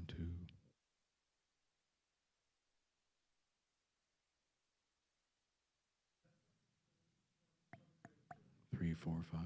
1, 2, 3, 4, 5.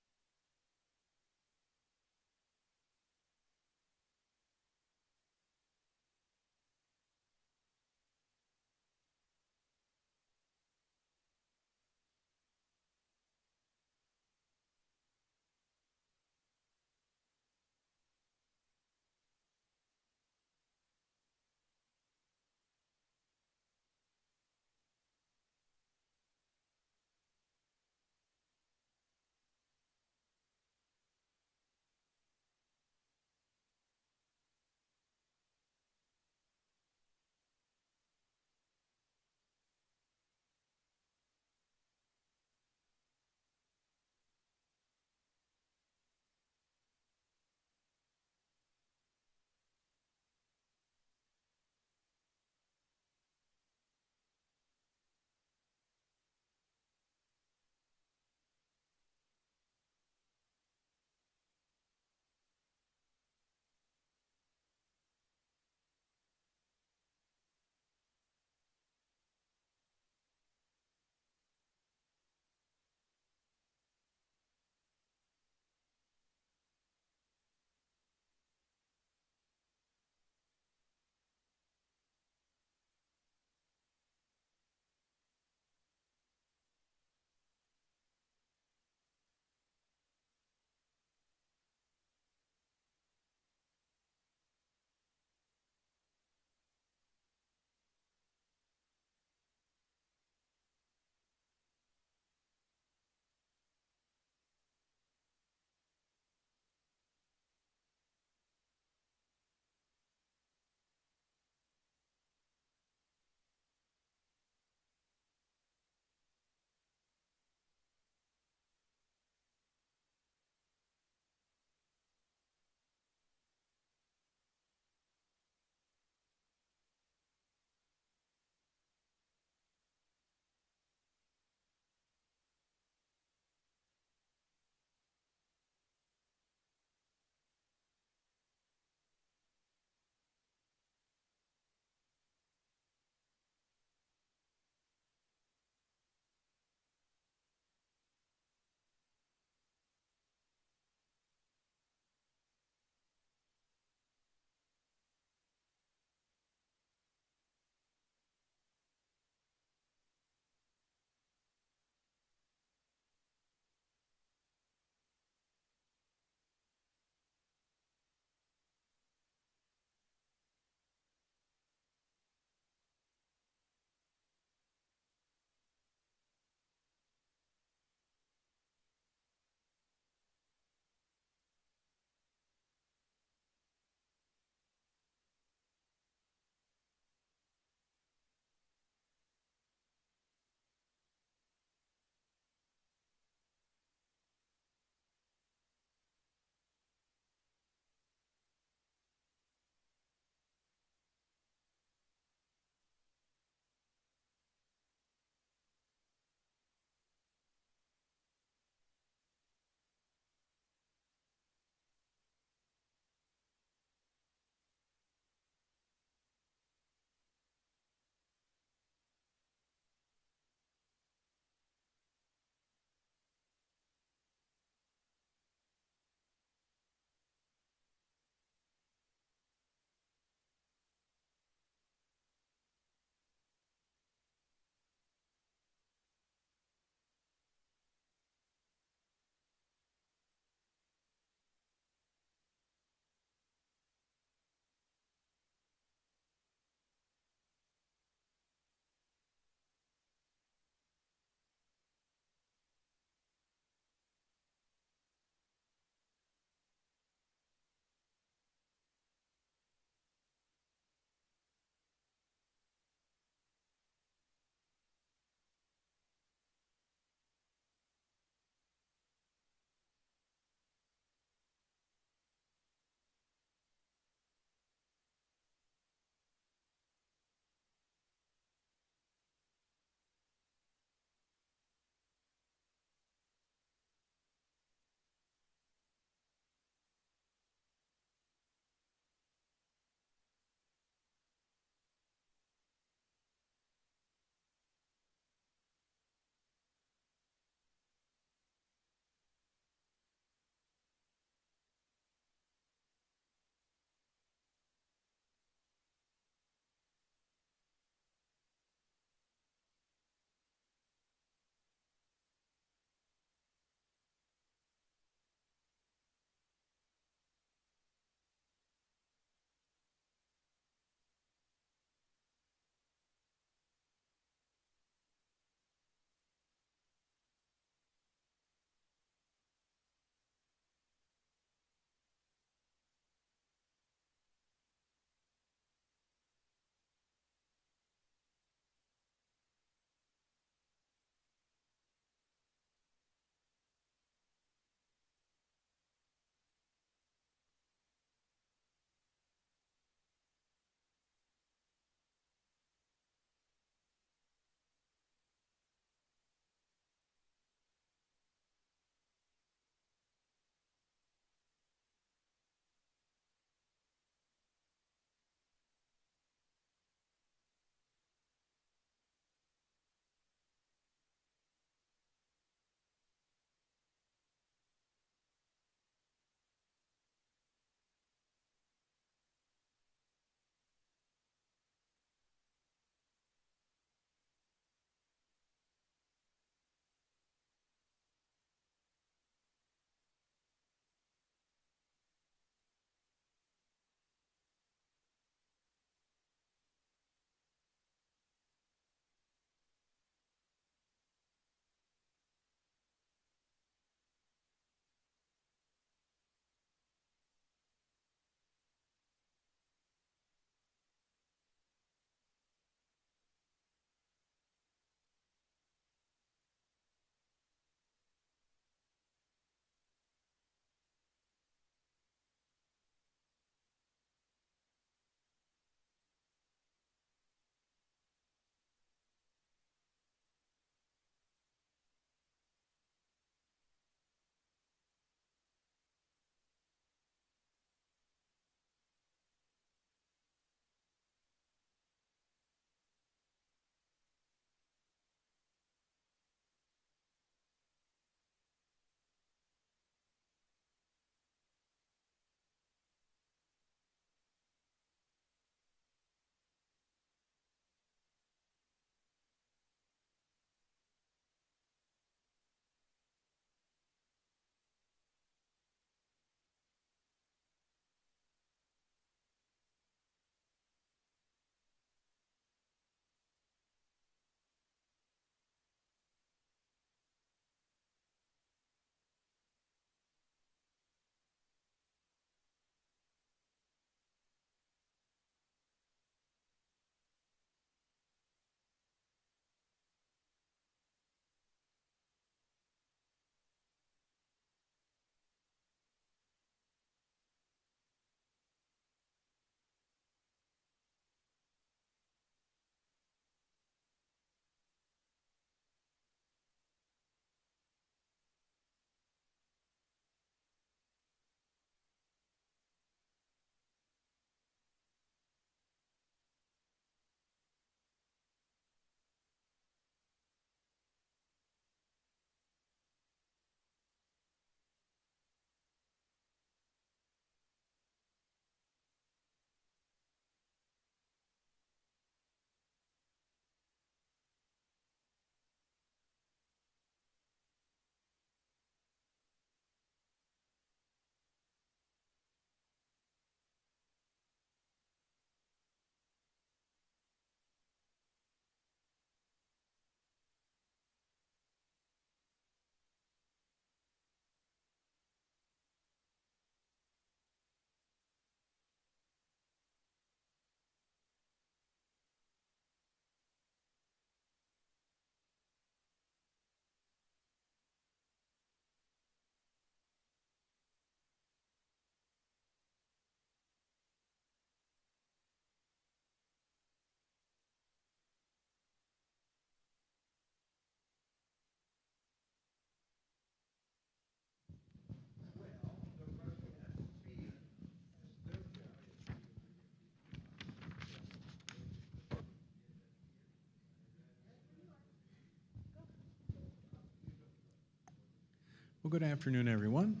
good afternoon, everyone.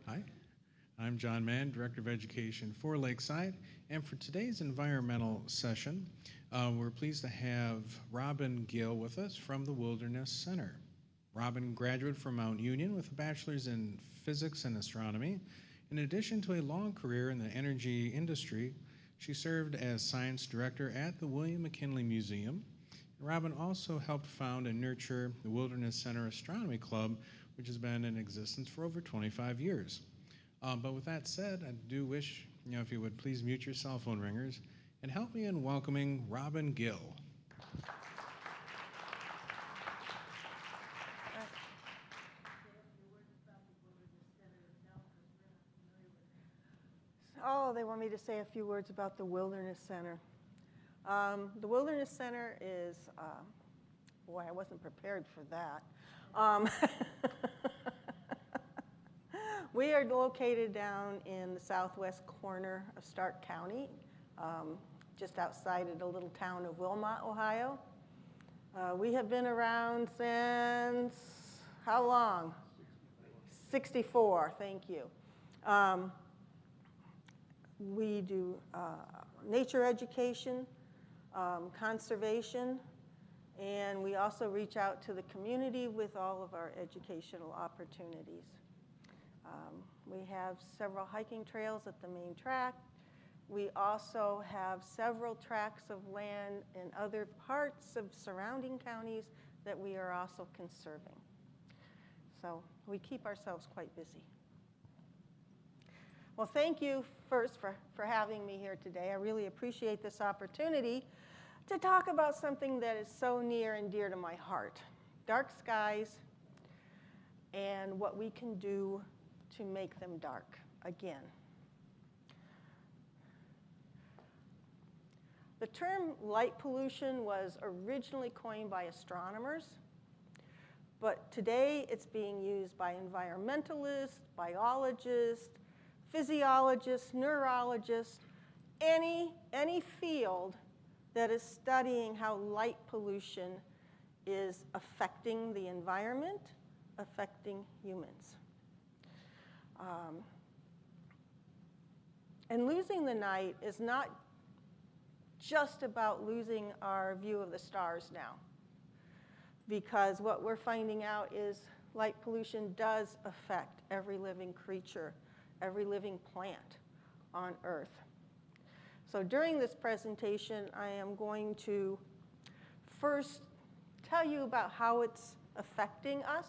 Hi, I'm John Mann, Director of Education for Lakeside, and for today's environmental session, we're pleased to have Robin Gill with us from the Wilderness Center. Robin graduated from Mount Union with a bachelor's in physics and astronomy. In addition to a long career in the energy industry, she served as science director at the William McKinley Museum. Robin also helped found and nurture the Wilderness Center Astronomy Club, which has been in existence for over 25 years. But with that said, I do wish, if you would please mute your cell phone ringers and help me in welcoming Robin Gill. Oh, they want me to say a few words about the Wilderness Center. The Wilderness Center is, boy, I wasn't prepared for that. We are located down in the southwest corner of Stark County, just outside of the little town of Wilmot, Ohio. We have been around since, how long? 64, thank you. We do nature education, conservation, and we also reach out to the community with all of our educational opportunities. We have several hiking trails at the main track. We also have several tracts of land in other parts of surrounding counties that we are also conserving. So we keep ourselves quite busy. Well, thank you first for having me here today. I really appreciate this opportunity to talk about something that is so near and dear to my heart, dark skies and what we can do to make them dark again. The term light pollution was originally coined by astronomers, but today it's being used by environmentalists, biologists, physiologists, neurologists, any field that is studying how light pollution is affecting the environment, affecting humans. And losing the night is not just about losing our view of the stars now, because what we're finding out is light pollution does affect every living creature, every living plant on Earth. So during this presentation, I am going to first tell you about how it's affecting us,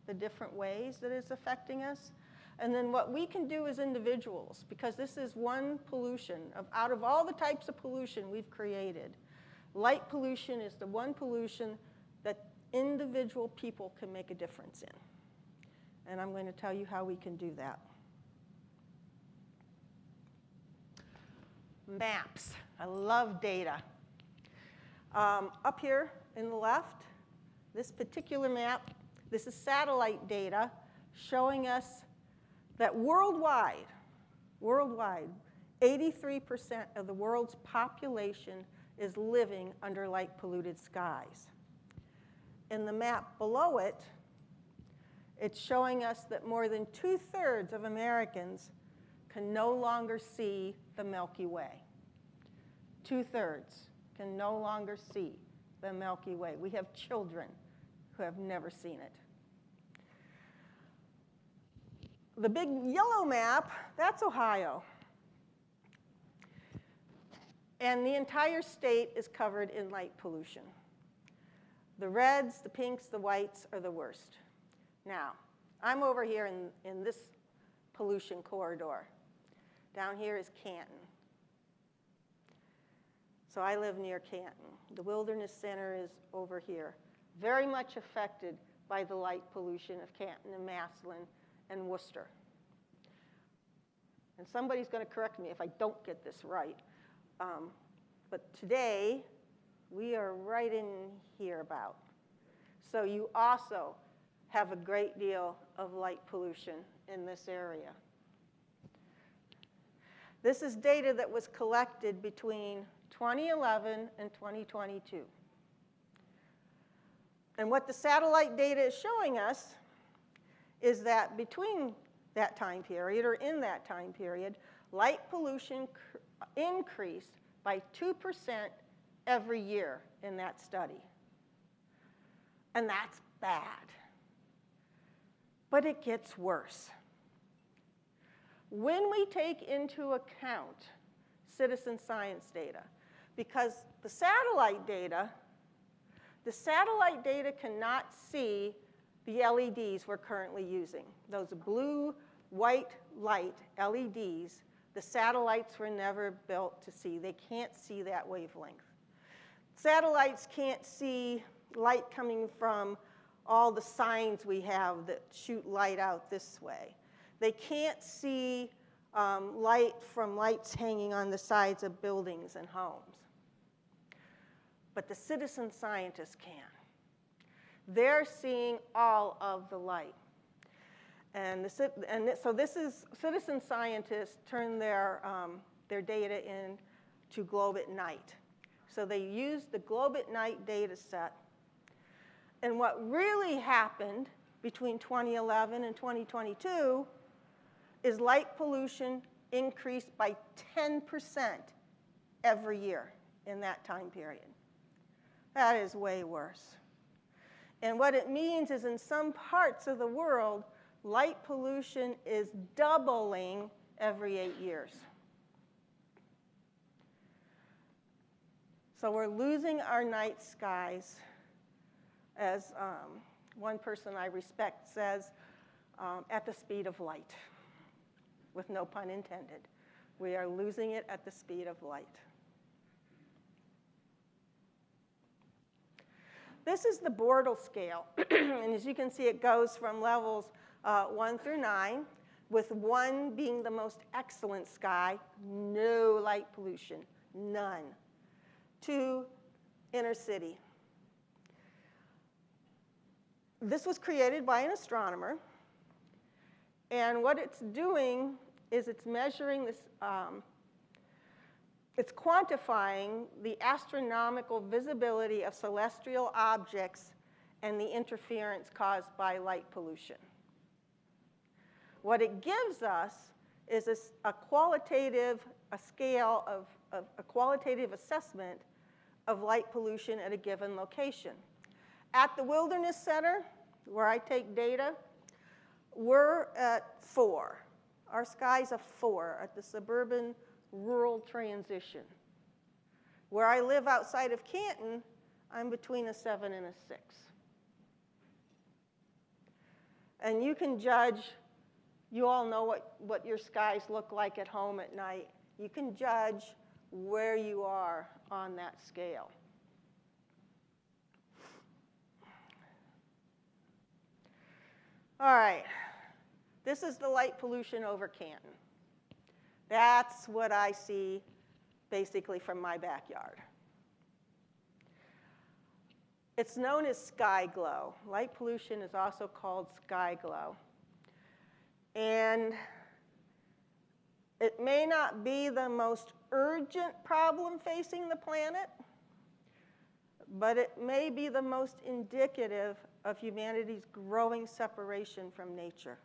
the different ways that it's affecting us, and then what we can do as individuals, because this is one pollution. Out of all the types of pollution we've created, light pollution is the one pollution that individual people can make a difference in. And I'm going to tell you how we can do that. Maps. I love data. Up here in the left, this particular map, this is satellite data showing us that worldwide, 83% of the world's population is living under light polluted skies. In the map below it, it's showing us that more than 2/3 of Americans can no longer see the Milky Way. 2/3 can no longer see the Milky Way. We have children who have never seen it. The big yellow map, that's Ohio. And the entire state is covered in light pollution. The reds, the pinks, the whites are the worst. Now, I'm over here in this pollution corridor. Down here is Canton. So I live near Canton. The Wilderness Center is over here, very much affected by the light pollution of Canton and Massillon and Worcester. And somebody's going to correct me if I don't get this right. But today, we are right in here about. So you also have a great deal of light pollution in this area. This is data that was collected between 2011 and 2022. And what the satellite data is showing us is that between that time period, or in that time period, light pollution increased by 2% every year in that study. And that's bad. But it gets worse. When we take into account citizen science data, because the satellite data cannot see the LEDs we're currently using. Those blue, white light LEDs, the satellites were never built to see. They can't see that wavelength. Satellites can't see light coming from all the signs we have that shoot light out this way. They can't see light from lights hanging on the sides of buildings and homes. But the citizen scientists can. They're seeing all of the light. And so this is, citizen scientists turn their data in to Globe at Night. So they use the Globe at Night data set. And what really happened between 2011 and 2022 is light pollution increased by 10% every year in that time period. That is way worse. And what it means is in some parts of the world, light pollution is doubling every 8 years. So we're losing our night skies, as one person I respect says, at the speed of light, with no pun intended. We are losing it at the speed of light. This is the Bortle scale, and as you can see, it goes from levels 1 through 9, with 1 being the most excellent sky, no light pollution, none, to inner city. This was created by an astronomer, and what it's doing is it's measuring this, it's quantifying the astronomical visibility of celestial objects and the interference caused by light pollution. What it gives us is a qualitative assessment of light pollution at a given location. At the Wilderness Center, where I take data, we're at 4. Our sky's a 4 at the suburban rural transition. Where I live outside of Canton, I'm between a 7 and a 6. And you can judge, you all know what your skies look like at home at night. You can judge where you are on that scale. All right, this is the light pollution over Canton. That's what I see basically from my backyard. It's known as sky glow. Light pollution is also called sky glow. And it may not be the most urgent problem facing the planet, but it may be the most indicative of humanity's growing separation from nature.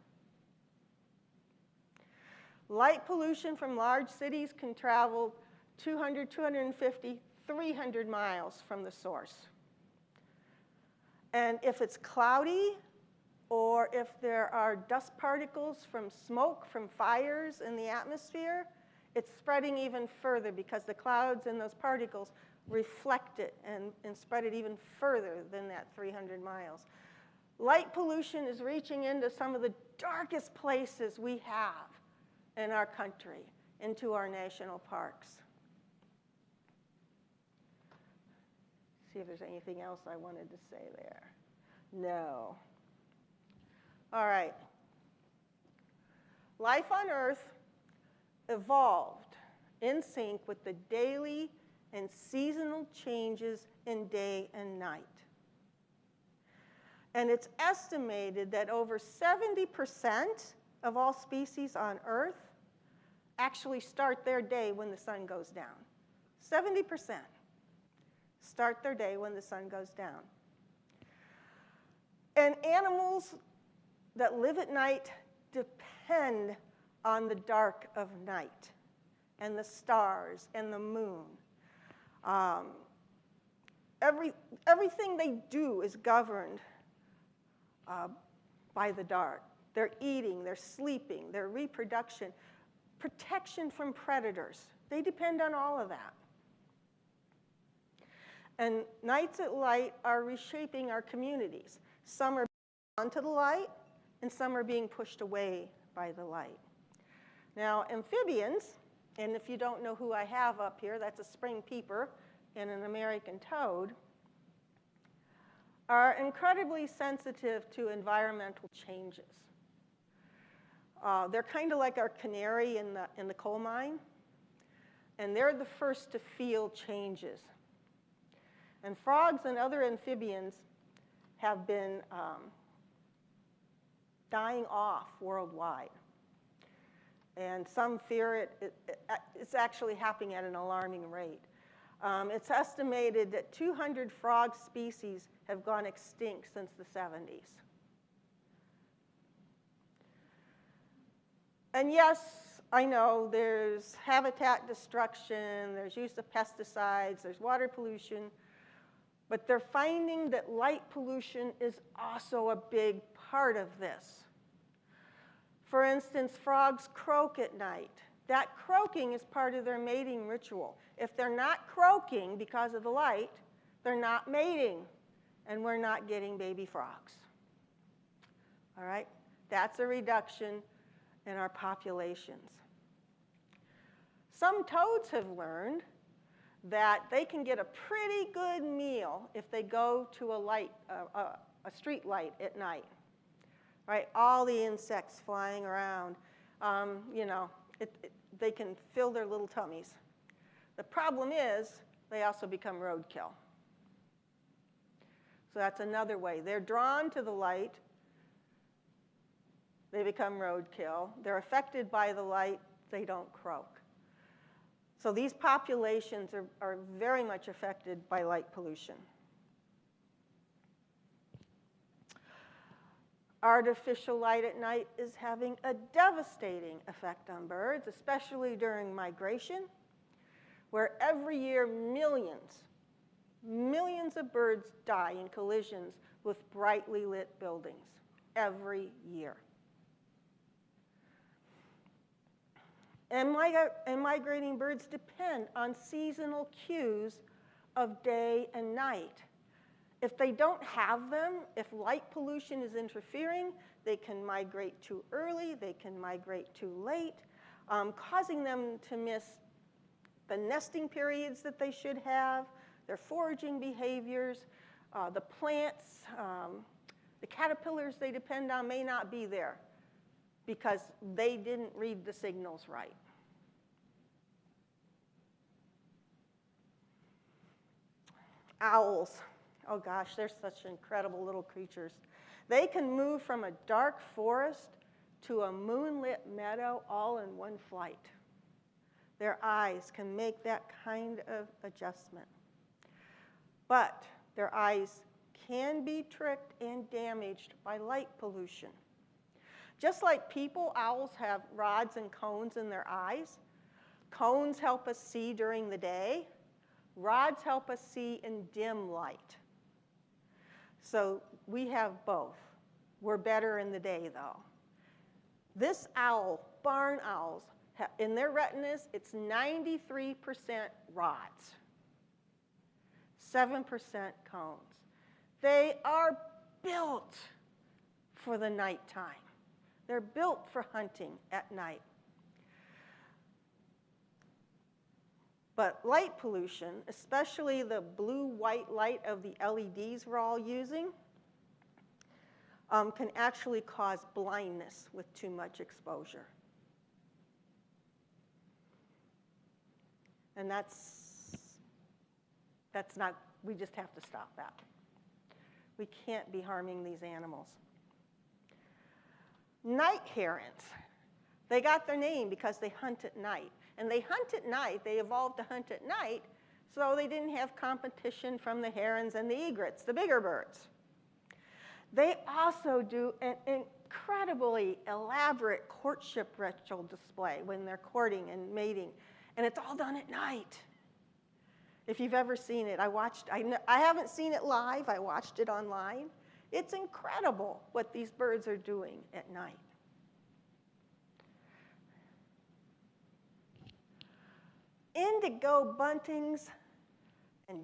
Light pollution from large cities can travel 200, 250, 300 miles from the source. And if it's cloudy, or if there are dust particles from smoke from fires in the atmosphere, it's spreading even further because the clouds and those particles reflect it and spread it even further than that 300 miles. Light pollution is reaching into some of the darkest places we have in our country, into our national parks. See if there's anything else I wanted to say there. No. All right. Life on Earth evolved in sync with the daily and seasonal changes in day and night. And it's estimated that over 70% of all species on Earth actually start their day when the sun goes down. 70% start their day when the sun goes down. And animals that live at night depend on the dark of night and the stars and the moon. Everything they do is governed by the dark. Their eating, their sleeping, their reproduction, protection from predators. They depend on all of that. And nights at light are reshaping our communities. Some are onto the light, and some are being pushed away by the light. Now, amphibians, and if you don't know who I have up here, that's a spring peeper and an American toad, are incredibly sensitive to environmental changes. They're kind of like our canary in the coal mine, and they're the first to feel changes. And frogs and other amphibians have been dying off worldwide. And some fear it's actually happening at an alarming rate. It's estimated that 200 frog species have gone extinct since the 70s. And yes, I know there's habitat destruction, there's use of pesticides, there's water pollution, but they're finding that light pollution is also a big part of this. For instance, frogs croak at night. That croaking is part of their mating ritual. If they're not croaking because of the light, they're not mating, and we're not getting baby frogs. All right? That's a reduction in our populations. Some toads have learned that they can get a pretty good meal if they go to a street light at night. Right? All the insects flying around, they can fill their little tummies. The problem is they also become roadkill. So that's another way. They're drawn to the light. They become roadkill. They're affected by the light. They don't croak. So these populations are very much affected by light pollution. Artificial light at night is having a devastating effect on birds, especially during migration, where every year millions of birds die in collisions with brightly lit buildings, every year. And migrating birds depend on seasonal cues of day and night. If they don't have them, if light pollution is interfering, they can migrate too early, they can migrate too late, causing them to miss the nesting periods that they should have, their foraging behaviors, the plants, the caterpillars they depend on may not be there because they didn't read the signals right. Owls. Oh gosh, they're such incredible little creatures. They can move from a dark forest to a moonlit meadow all in one flight. Their eyes can make that kind of adjustment. But their eyes can be tricked and damaged by light pollution. Just like people, owls have rods and cones in their eyes. Cones help us see during the day. Rods help us see in dim light. So we have both. We're better in the day, though. This owl, barn owls, in their retinas, it's 93% rods, 7% cones. They are built for the nighttime. They're built for hunting at night. But light pollution, especially the blue-white light of the LEDs we're all using, can actually cause blindness with too much exposure. And that's not, we just have to stop that. We can't be harming these animals. Night herons, they got their name because they hunt at night. And they hunt at night, they evolved to hunt at night, so they didn't have competition from the herons and the egrets, the bigger birds. They also do an incredibly elaborate courtship ritual display when they're courting and mating, and it's all done at night. If you've ever seen it, I haven't seen it live, I watched it online. It's incredible what these birds are doing at night. Indigo buntings and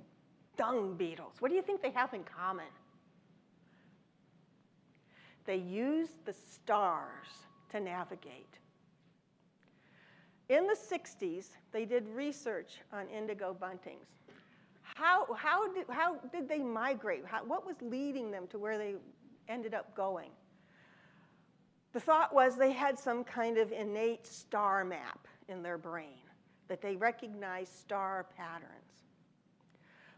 dung beetles. What do you think they have in common? They use the stars to navigate. In the 60s, they did research on indigo buntings. How did they migrate? What was leading them to where they ended up going? The thought was they had some kind of innate star map in their brain, that they recognized star patterns.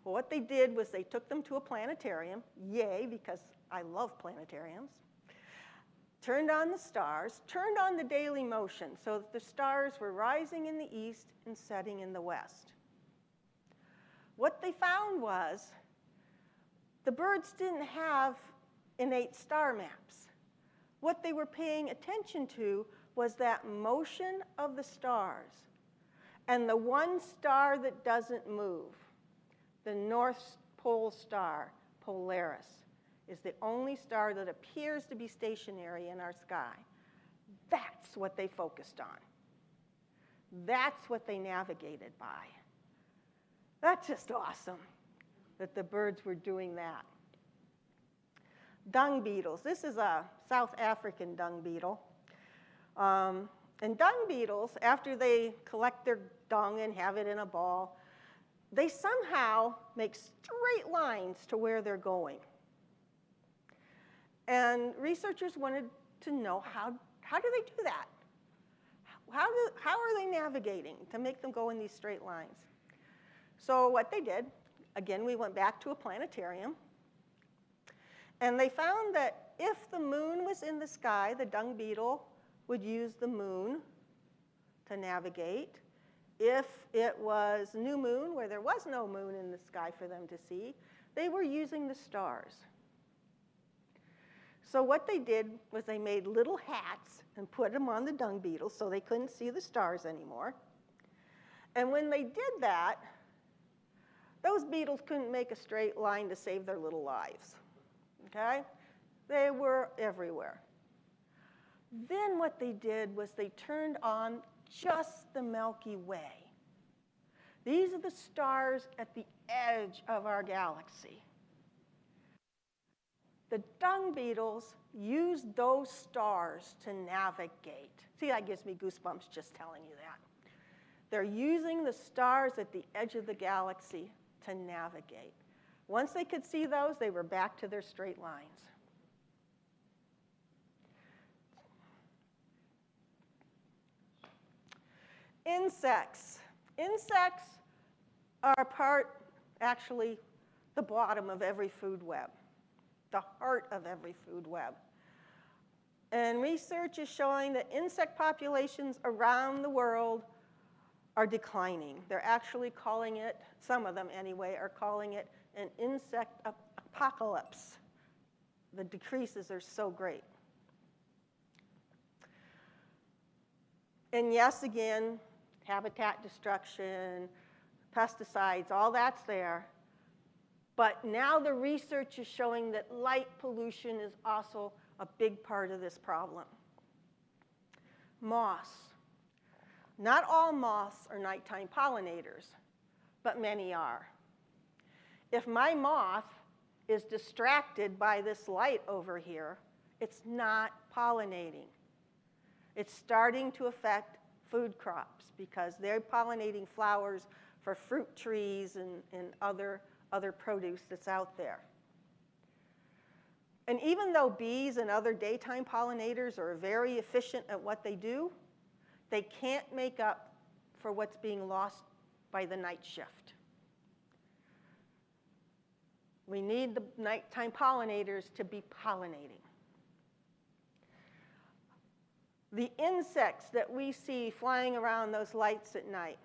Well, what they did was they took them to a planetarium, yay, because I love planetariums, turned on the stars, turned on the daily motion so that the stars were rising in the east and setting in the west. What they found was the birds didn't have innate star maps. What they were paying attention to was that motion of the stars. And the one star that doesn't move, the North Pole star, Polaris, is the only star that appears to be stationary in our sky. That's what they focused on. That's what they navigated by. That's just awesome that the birds were doing that. Dung beetles. This is a South African dung beetle. And dung beetles, after they collect their dung and have it in a ball, they somehow make straight lines to where they're going. And researchers wanted to know how do they do that? How are they navigating to make them go in these straight lines? So what they did, again, we went back to a planetarium, and they found that if the moon was in the sky, the dung beetle would use the moon to navigate. If it was new moon, where there was no moon in the sky for them to see, they were using the stars. So what they did was they made little hats and put them on the dung beetles so they couldn't see the stars anymore. And when they did that, those beetles couldn't make a straight line to save their little lives, okay? They were everywhere. Then what they did was they turned on just the Milky Way. These are the stars at the edge of our galaxy. The dung beetles use those stars to navigate. See, that gives me goosebumps just telling you that. They're using the stars at the edge of the galaxy to navigate. Once they could see those, they were back to their straight lines. Insects. Insects are actually the bottom of every food web, the heart of every food web. And research is showing that insect populations around the world are declining. They're actually calling it, some of them anyway, are calling it an insect apocalypse. The decreases are so great. And yes, again, habitat destruction, pesticides, all that's there. But now the research is showing that light pollution is also a big part of this problem. Moths. Not all moths are nighttime pollinators, but many are. If my moth is distracted by this light over here, it's not pollinating. It's starting to affect food crops because they're pollinating flowers for fruit trees and other produce that's out there. And even though bees and other daytime pollinators are very efficient at what they do, they can't make up for what's being lost by the night shift. We need the nighttime pollinators to be pollinating. The insects that we see flying around those lights at night,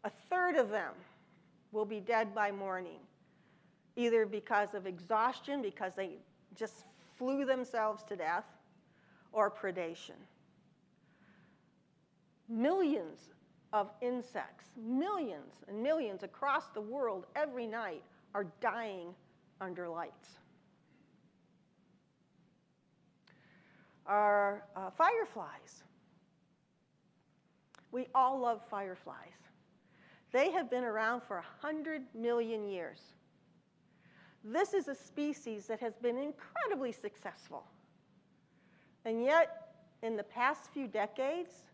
a third of them will be dead by morning, either because of exhaustion, because they just flew themselves to death, or predation. Millions of insects, millions and millions across the world every night are dying under lights. Our fireflies. We all love fireflies. They have been around for 100 million years. This is a species that has been incredibly successful. And yet, in the past few decades,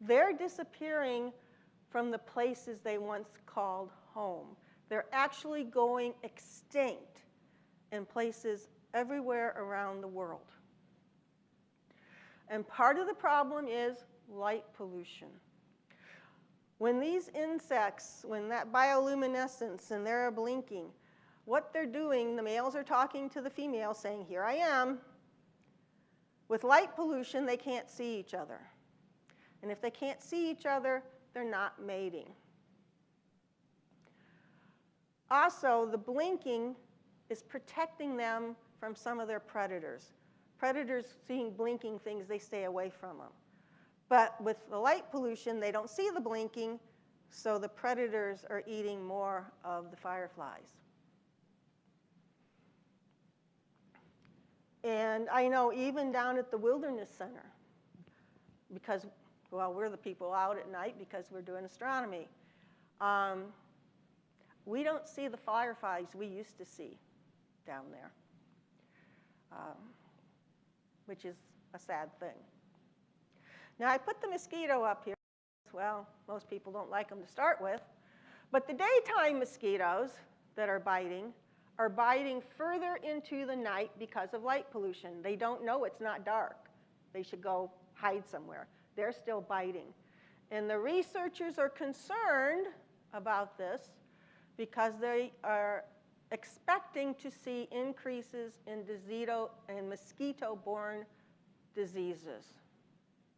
they're disappearing from the places they once called home. They're actually going extinct in places everywhere around the world. And part of the problem is light pollution. When these insects, when that bioluminescence and they're blinking, what they're doing, the males are talking to the females saying, here I am. With light pollution, they can't see each other. And if they can't see each other, they're not mating. Also, the blinking is protecting them from some of their predators. Predators seeing blinking things, they stay away from them. But with the light pollution, they don't see the blinking, so the predators are eating more of the fireflies. And I know even down at the Wilderness Center, because, well, we're the people out at night because we're doing astronomy, we don't see the fireflies we used to see down there, which is a sad thing. Now, I put the mosquito up here. Well, most people don't like them to start with. But the daytime mosquitoes that are biting further into the night because of light pollution. They don't know it's not dark. They should go hide somewhere. They're still biting. And the researchers are concerned about this because they are expecting to see increases in mosquito-borne diseases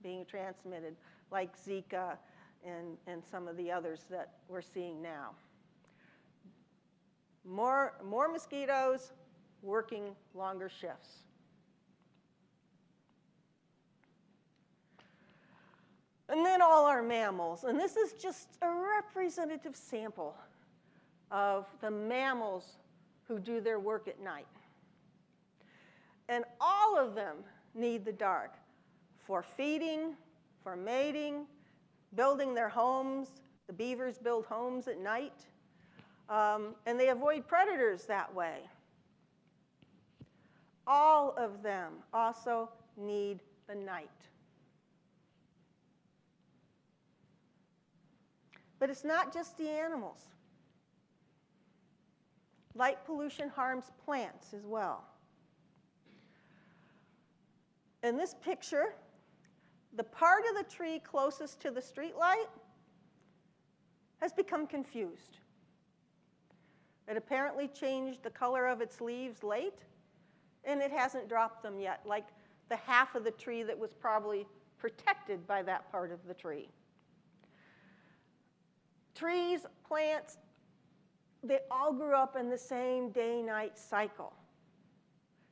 being transmitted, like Zika and some of the others that we're seeing now. More mosquitoes working longer shifts. And then all our mammals. And this is just a representative sample of the mammals who do their work at night. And all of them need the dark for feeding, for mating, building their homes. The beavers build homes at night. And they avoid predators that way. All of them also need the night. But it's not just the animals. Light pollution harms plants as well. In this picture, the part of the tree closest to the street light has become confused. It apparently changed the color of its leaves late, and it hasn't dropped them yet, like the half of the tree that was probably protected by that part of the tree. Trees, plants, they all grew up in the same day-night cycle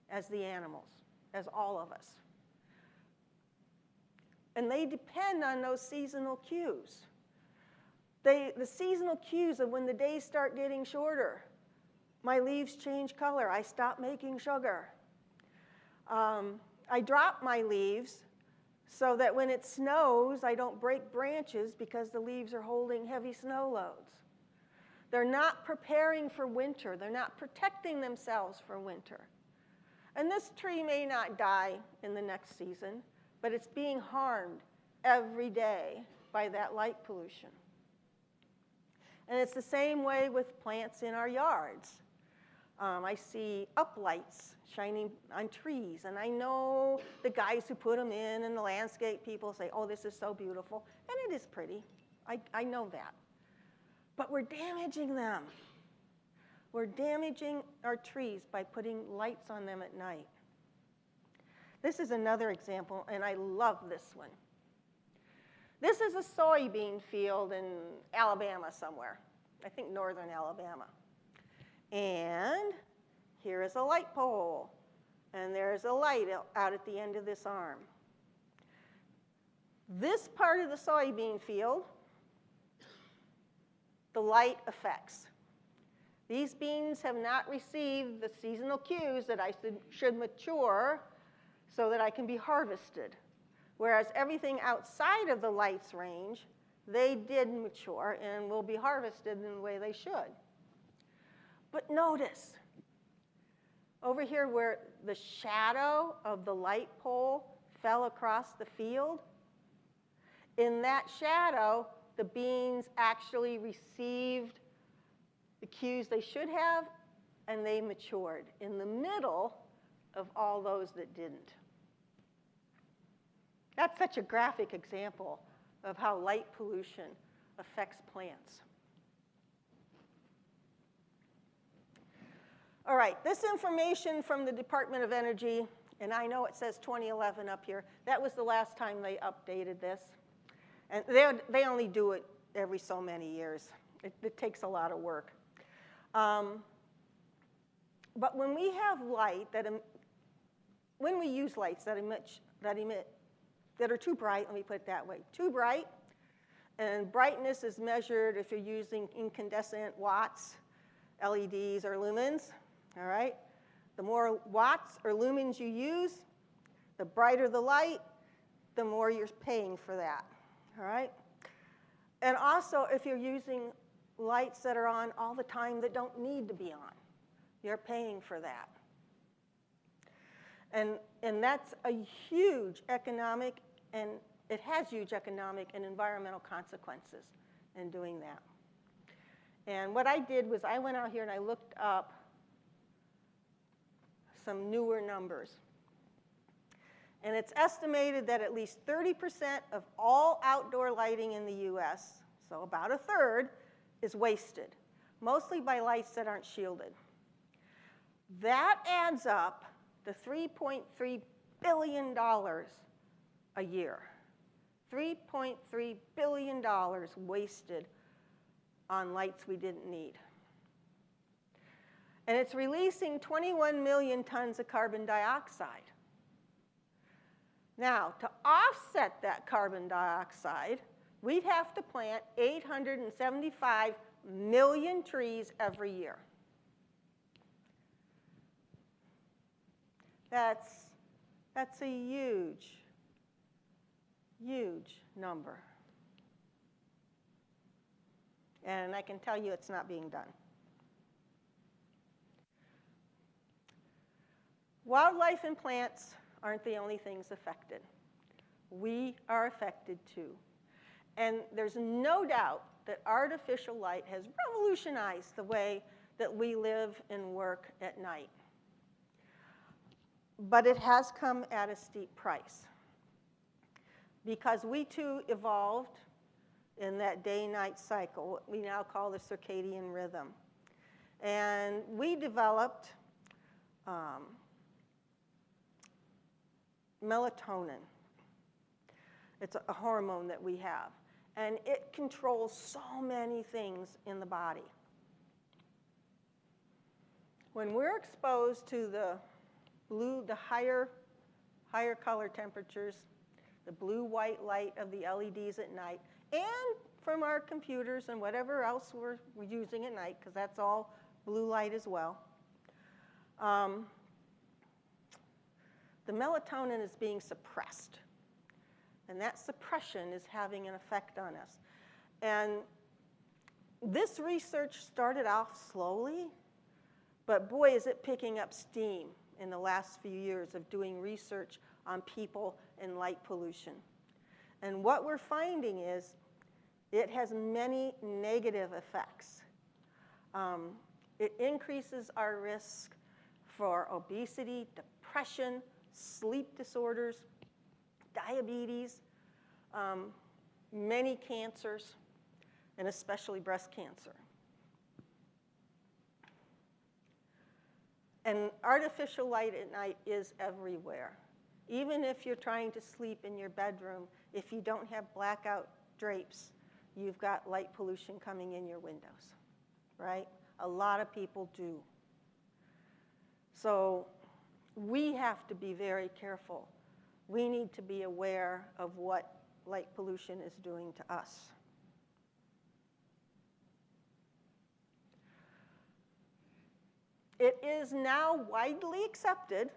as the animals, as all of us. And they depend on those seasonal cues. The seasonal cues of when the days start getting shorter. My leaves change color. I stop making sugar. I drop my leaves so that when it snows, I don't break branches because the leaves are holding heavy snow loads. They're not preparing for winter. They're not protecting themselves for winter. And this tree may not die in the next season, but it's being harmed every day by that light pollution. And it's the same way with plants in our yards. I see uplights shining on trees, and I know the guys who put them in and the landscape people say, oh, this is so beautiful, and it is pretty. I know that. But we're damaging them. We're damaging our trees by putting lights on them at night. This is another example, and I love this one. This is a soybean field in Alabama somewhere. I think northern Alabama. And here is a light pole. And there's a light out at the end of this arm. This part of the soybean field, the light affects. These beans have not received the seasonal cues that I should mature so that I can be harvested. Whereas everything outside of the light's range, they did mature and will be harvested in the way they should. But notice, over here where the shadow of the light pole fell across the field, in that shadow, the beans actually received the cues they should have, and they matured in the middle of all those that didn't. That's such a graphic example of how light pollution affects plants. All right, this information from the Department of Energy, and I know it says 2011 up here. That was the last time they updated this. And they only do it every so many years. It takes a lot of work. But when we have light when we use lights that are too bright, let me put it that way, too bright, and brightness is measured if you're using incandescent watts, LEDs, or lumens, all right? The more watts or lumens you use, the brighter the light, the more you're paying for that, all right? And also, if you're using lights that are on all the time that don't need to be on, you're paying for that. And that's a huge economic, and it has huge economic and environmental consequences in doing that. And what I did was I went out here and I looked up some newer numbers. And it's estimated that at least 30% of all outdoor lighting in the US, so about a third, is wasted, mostly by lights that aren't shielded. That adds up to $3.3 billion a year. $3.3 billion wasted on lights we didn't need. And it's releasing 21 million tons of carbon dioxide. Now, to offset that carbon dioxide, we'd have to plant 875 million trees every year. That's a huge, huge number. And I can tell you it's not being done. Wildlife and plants aren't the only things affected. We are affected too. And there's no doubt that artificial light has revolutionized the way that we live and work at night. But it has come at a steep price, because we too evolved in that day-night cycle, what we now call the circadian rhythm. And we developed melatonin. It's a hormone that we have, and it controls so many things in the body. When we're exposed to the higher color temperatures, the blue-white light of the LEDs at night, and from our computers and whatever else we're using at night, because that's all blue light as well, the melatonin is being suppressed. And that suppression is having an effect on us. And this research started off slowly, but boy, is it picking up steam in the last few years of doing research on people and light pollution. And what we're finding is it has many negative effects. It increases our risk for obesity, depression, sleep disorders, diabetes, many cancers, and especially breast cancer. And artificial light at night is everywhere. Even if you're trying to sleep in your bedroom, if you don't have blackout drapes, you've got light pollution coming in your windows, right? A lot of people do. So we have to be very careful. We need to be aware of what light pollution is doing to us. It is now widely accepted,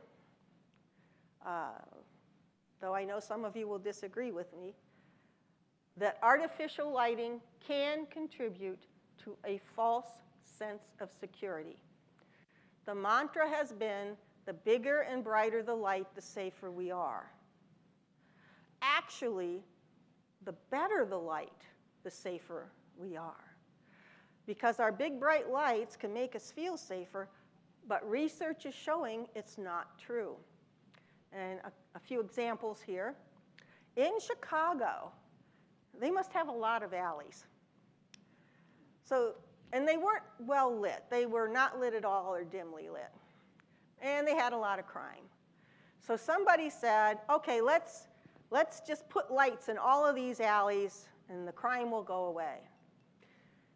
though I know some of you will disagree with me, that artificial lighting can contribute to a false sense of security. The mantra has been, the bigger and brighter the light, the safer we are. Actually, the better the light, the safer we are. Because our big bright lights can make us feel safer, but research is showing it's not true. And a few examples here. In Chicago, they must have a lot of alleys. And they weren't well lit. They were not lit at all or dimly lit. And they had a lot of crime. So somebody said, okay, let's just put lights in all of these alleys and the crime will go away.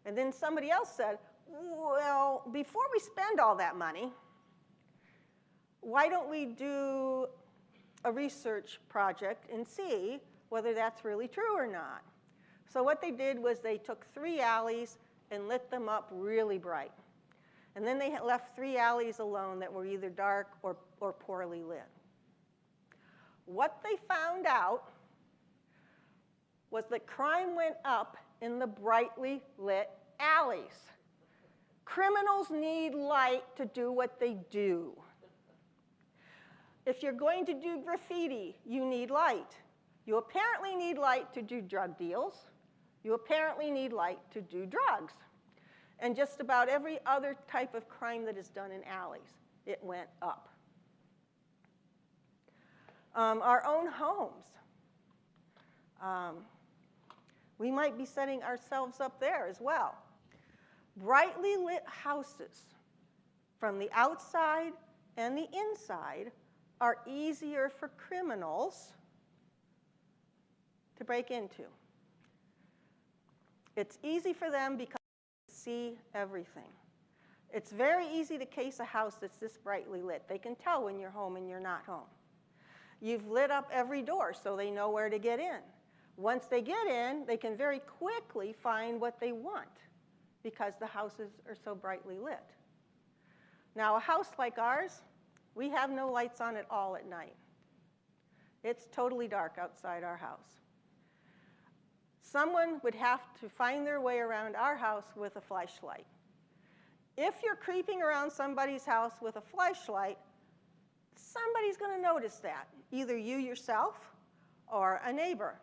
And then somebody else said, well, before we spend all that money, why don't we do a research project and see whether that's really true or not? So what they did was they took 3 alleys and lit them up really bright. And then they left 3 alleys alone that were either dark or poorly lit. What they found out was that crime went up in the brightly lit alleys. Criminals need light to do what they do. If you're going to do graffiti, you need light. You apparently need light to do drug deals. You apparently need light to do drugs. And just about every other type of crime that is done in alleys, it went up. Our own homes. We might be setting ourselves up there as well. Brightly lit houses from the outside and the inside are easier for criminals to break into. It's easy for them because they see everything. It's very easy to case a house that's this brightly lit. They can tell when you're home and you're not home. You've lit up every door so they know where to get in. Once they get in, they can very quickly find what they want because the houses are so brightly lit. Now, a house like ours, we have no lights on at all at night. It's totally dark outside our house. Someone would have to find their way around our house with a flashlight. If you're creeping around somebody's house with a flashlight, somebody's going to notice that, either you yourself or a neighbor.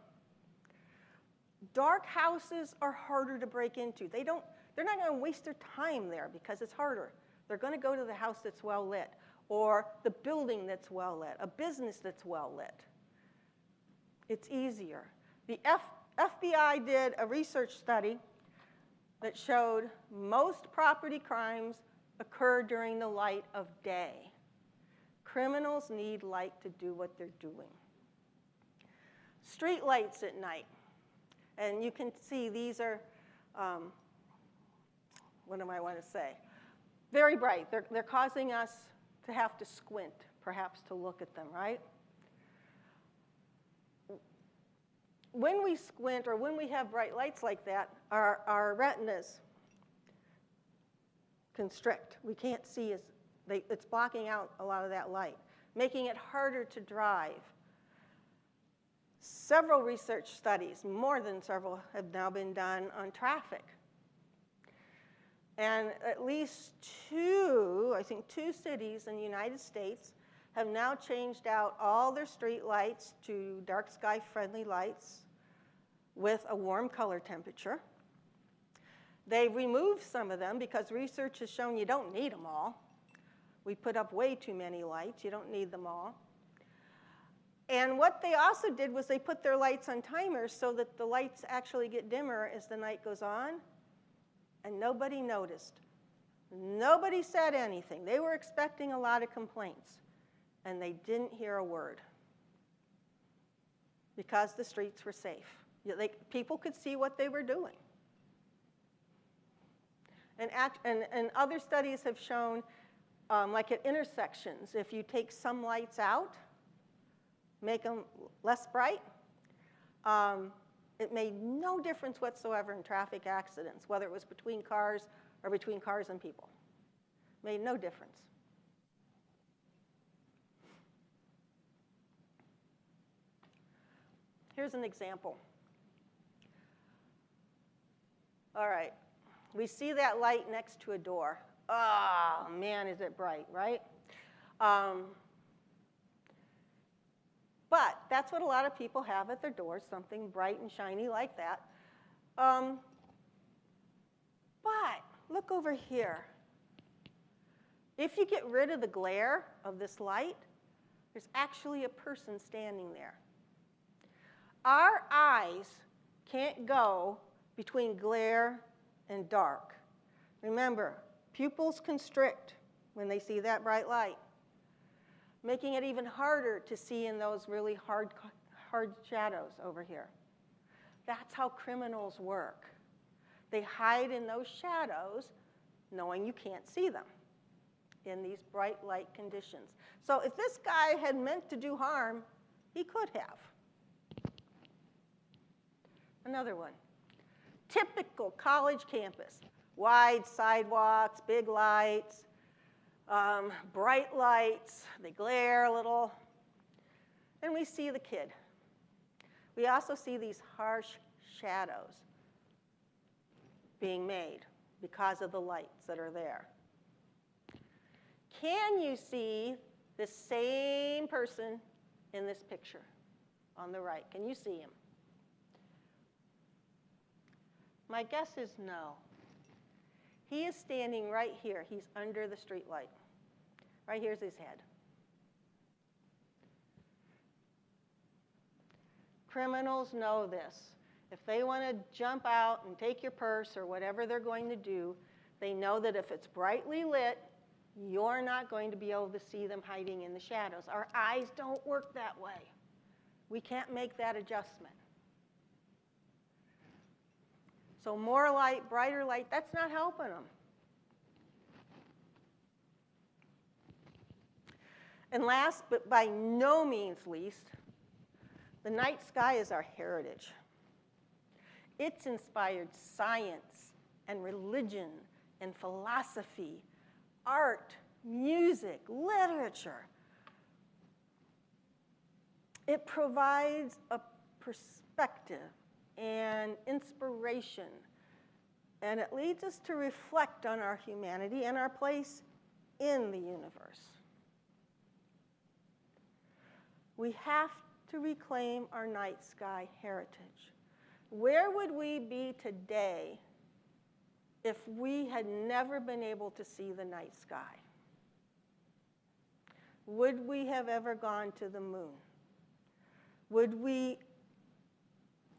Dark houses are harder to break into. They're not going to waste their time there because it's harder. They're going to go to the house that's well lit, or the building that's well lit, a business that's well lit. It's easier. The FBI did a research study that showed most property crimes occur during the light of day. Criminals need light to do what they're doing. Street lights at night. And you can see these are, what do I want to say? Very bright. They're causing us to have to squint, perhaps, to look at them, right? When we squint or when we have bright lights like that, our retinas constrict. We can't see it's blocking out a lot of that light, making it harder to drive. Several research studies, more than several, have now been done on traffic. And at least 2 cities in the United States have now changed out all their street lights to dark sky friendly lights with a warm color temperature. They removed some of them because research has shown you don't need them all. We put up way too many lights. You don't need them all. And what they also did was they put their lights on timers so that the lights actually get dimmer as the night goes on. And nobody noticed. Nobody said anything. They were expecting a lot of complaints. And they didn't hear a word because the streets were safe. People could see what they were doing. And other studies have shown like at intersections, if you take some lights out, make them less bright, it made no difference whatsoever in traffic accidents, whether it was between cars or between cars and people. Made no difference. Here's an example. All right, we see that light next to a door. Oh, man, is it bright, right? But that's what a lot of people have at their doors, something bright and shiny like that. But look over here. If you get rid of the glare of this light, there's actually a person standing there. Our eyes can't go between glare and dark. Remember, pupils constrict when they see that bright light, making it even harder to see in those really hard shadows over here. That's how criminals work. They hide in those shadows knowing you can't see them in these bright light conditions. So if this guy had meant to do harm, he could have. Another one. Typical college campus. Wide sidewalks, big lights, bright lights. They glare a little. And we see the kid. We also see these harsh shadows being made because of the lights that are there. Can you see the same person in this picture on the right? Can you see him? My guess is no. He is standing right here. He's under the street light. Right here's his head. Criminals know this. If they want to jump out and take your purse or whatever they're going to do, they know that if it's brightly lit, you're not going to be able to see them hiding in the shadows. Our eyes don't work that way. We can't make that adjustment. So more light, brighter light, that's not helping them. And last, but by no means least, the night sky is our heritage. It's inspired science and religion and philosophy, art, music, literature. It provides a perspective and inspiration, and it leads us to reflect on our humanity and our place in the universe. We have to reclaim our night sky heritage. Where would we be today if we had never been able to see the night sky? Would we have ever gone to the moon? Would we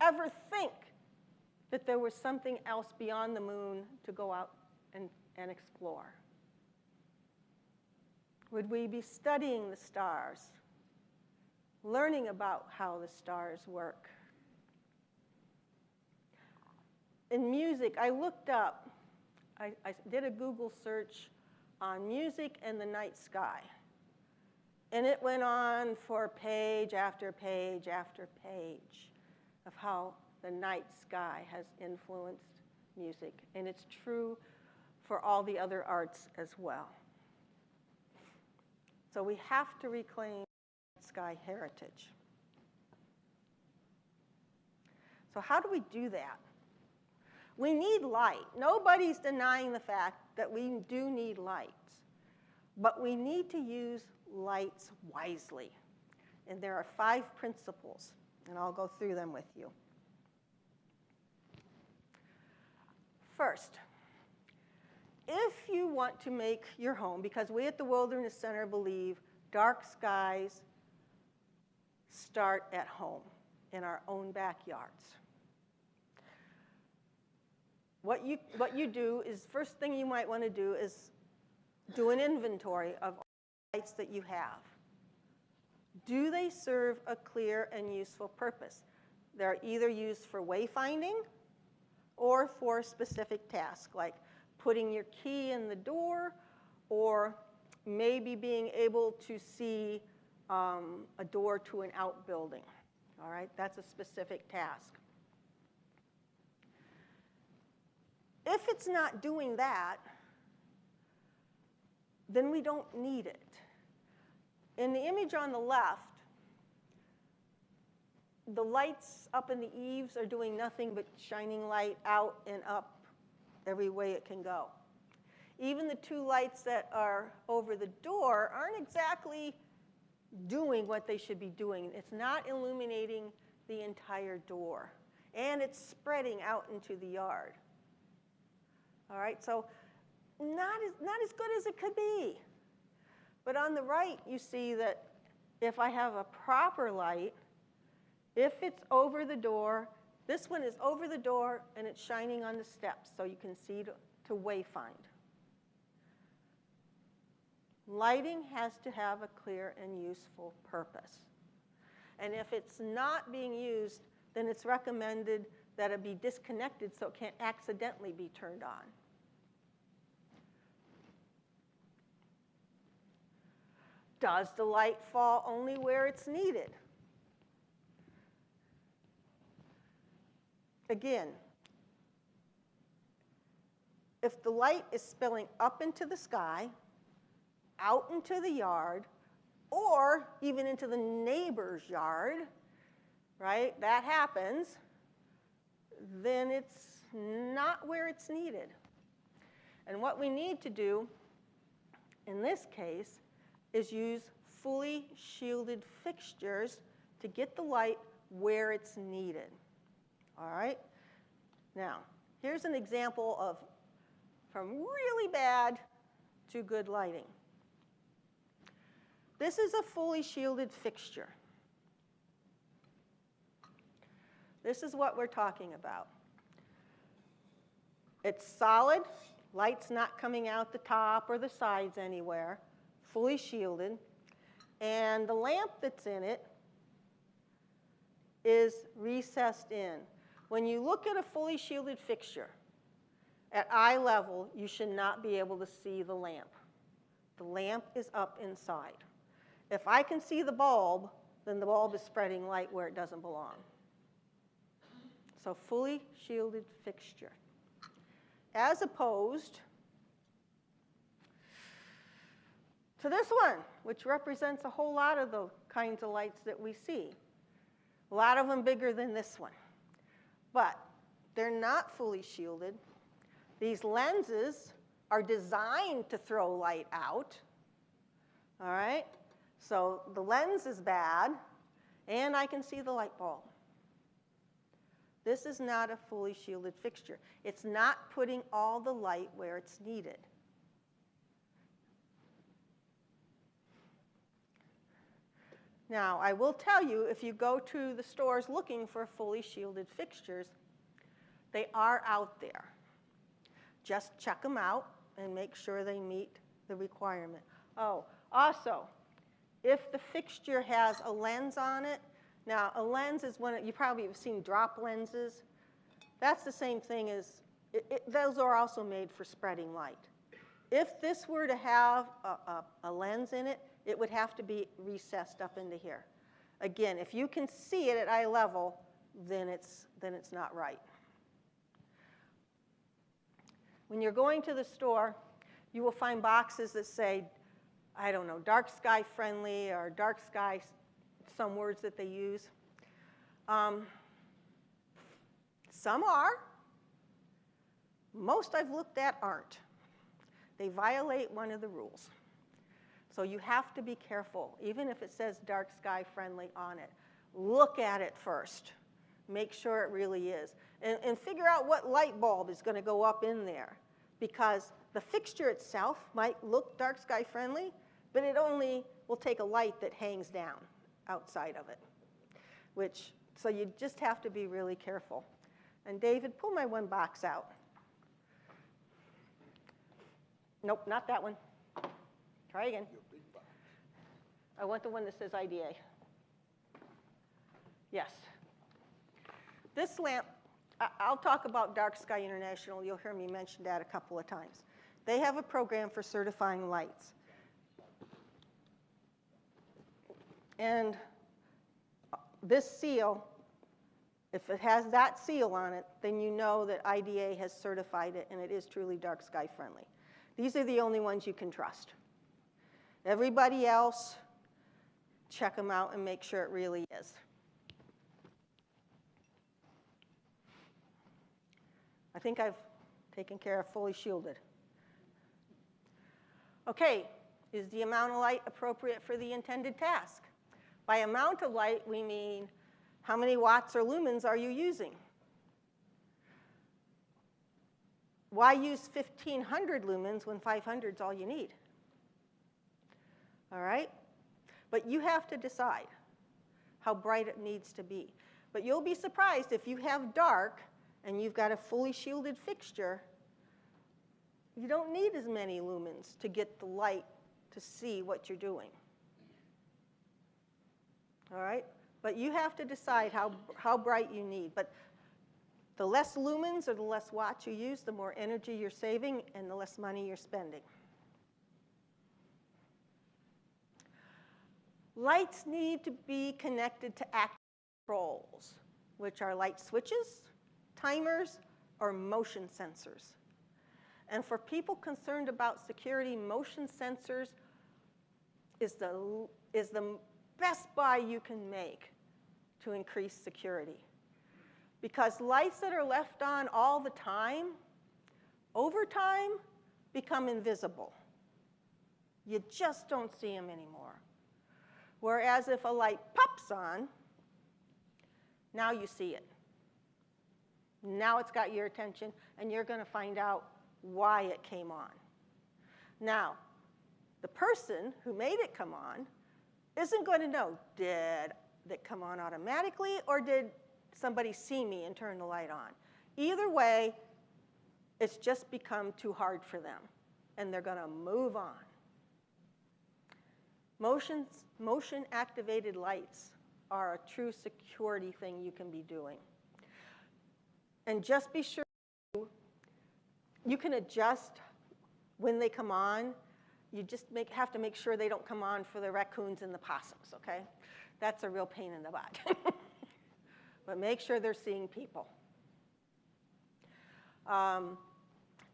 ever think that there was something else beyond the moon to go out and explore? Would we be studying the stars, learning about how the stars work? In music, I looked up, I did a Google search on music and the night sky. And it went on for page after page after page of how the night sky has influenced music. And it's true for all the other arts as well. So we have to reclaim night sky heritage. So how do we do that? We need light. Nobody's denying the fact that we do need lights. But we need to use lights wisely. And there are 5 principles, and I'll go through them with you. First, if you want to make your home, because we at the Wilderness Center believe dark skies start at home, in our own backyards. What you do is, first thing you might want to do is do an inventory of all the lights that you have. Do they serve a clear and useful purpose? They're either used for wayfinding or for a specific task, like putting your key in the door or maybe being able to see a door to an outbuilding. All right, that's a specific task. If it's not doing that, then we don't need it. In the image on the left, the lights up in the eaves are doing nothing but shining light out and up every way it can go. Even the two lights that are over the door aren't exactly doing what they should be doing. It's not illuminating the entire door, and it's spreading out into the yard. All right, so not as good as it could be. But on the right, you see that if I have a proper light, if it's over the door, this one is over the door and it's shining on the steps so you can see to wayfind. Lighting has to have a clear and useful purpose. And if it's not being used, then it's recommended that it be disconnected so it can't accidentally be turned on. Does the light fall only where it's needed? Again, if the light is spilling up into the sky, out into the yard, or even into the neighbor's yard, right? That happens, then it's not where it's needed. And what we need to do in this case is use fully shielded fixtures to get the light where it's needed. All right? Now, here's an example of from really bad to good lighting. This is a fully shielded fixture. This is what we're talking about. It's solid, light's not coming out the top or the sides anywhere, fully shielded, and the lamp that's in it is recessed in. When you look at a fully shielded fixture, at eye level, you should not be able to see the lamp. The lamp is up inside. If I can see the bulb, then the bulb is spreading light where it doesn't belong. So fully shielded fixture. As opposed to this one, which represents a whole lot of the kinds of lights that we see. A lot of them bigger than this one. But they're not fully shielded. These lenses are designed to throw light out. All right? So the lens is bad, and I can see the light bulb. This is not a fully shielded fixture. It's not putting all the light where it's needed. Now, I will tell you, if you go to the stores looking for fully shielded fixtures, they are out there. Just check them out and make sure they meet the requirement. Oh, also, if the fixture has a lens on it, now a lens is one, you probably have seen drop lenses. That's the same thing as, those are also made for spreading light. If this were to have a lens in it, it would have to be recessed up into here. Again, if you can see it at eye level, then it's not right. When you're going to the store, you will find boxes that say, I don't know, dark sky friendly or dark sky, some words that they use. Some are. Most I've looked at aren't. They violate one of the rules. So you have to be careful, even if it says dark sky friendly on it. Look at it first. Make sure it really is. And figure out what light bulb is going to go up in there. Because the fixture itself might look dark sky friendly, but it only will take a light that hangs down outside of it. So you just have to be really careful. And David, pull my one box out. Nope, not that one. Try again. I want the one that says IDA. Yes. This lamp, I'll talk about Dark Sky International. You'll hear me mention that a couple of times. They have a program for certifying lights. And this seal, if it has that seal on it, then you know that IDA has certified it and it is truly dark sky friendly. These are the only ones you can trust. Everybody else, check them out and make sure it really is. I think I've taken care of fully shielded. Okay, is the amount of light appropriate for the intended task? By amount of light, we mean how many watts or lumens are you using? Why use 1,500 lumens when 500 is all you need? All right? But you have to decide how bright it needs to be. But you'll be surprised if you have dark and you've got a fully shielded fixture, you don't need as many lumens to get the light to see what you're doing. All right? But you have to decide how bright you need. But the less lumens or the less watts you use, the more energy you're saving and the less money you're spending. Lights need to be connected to active controls, which are light switches, timers, or motion sensors. And for people concerned about security, motion sensors is the best buy you can make to increase security. Because lights that are left on all the time, over time, become invisible. You just don't see them anymore. Whereas if a light pops on, now you see it. Now it's got your attention, and you're going to find out why it came on. Now, the person who made it come on isn't going to know, did it come on automatically, or did somebody see me and turn the light on? Either way, it's just become too hard for them, and they're going to move on. Motion-activated lights are a true security thing you can be doing. And just be sure you can adjust when they come on. You just have to make sure they don't come on for the raccoons and the possums, okay? That's a real pain in the butt. But make sure they're seeing people.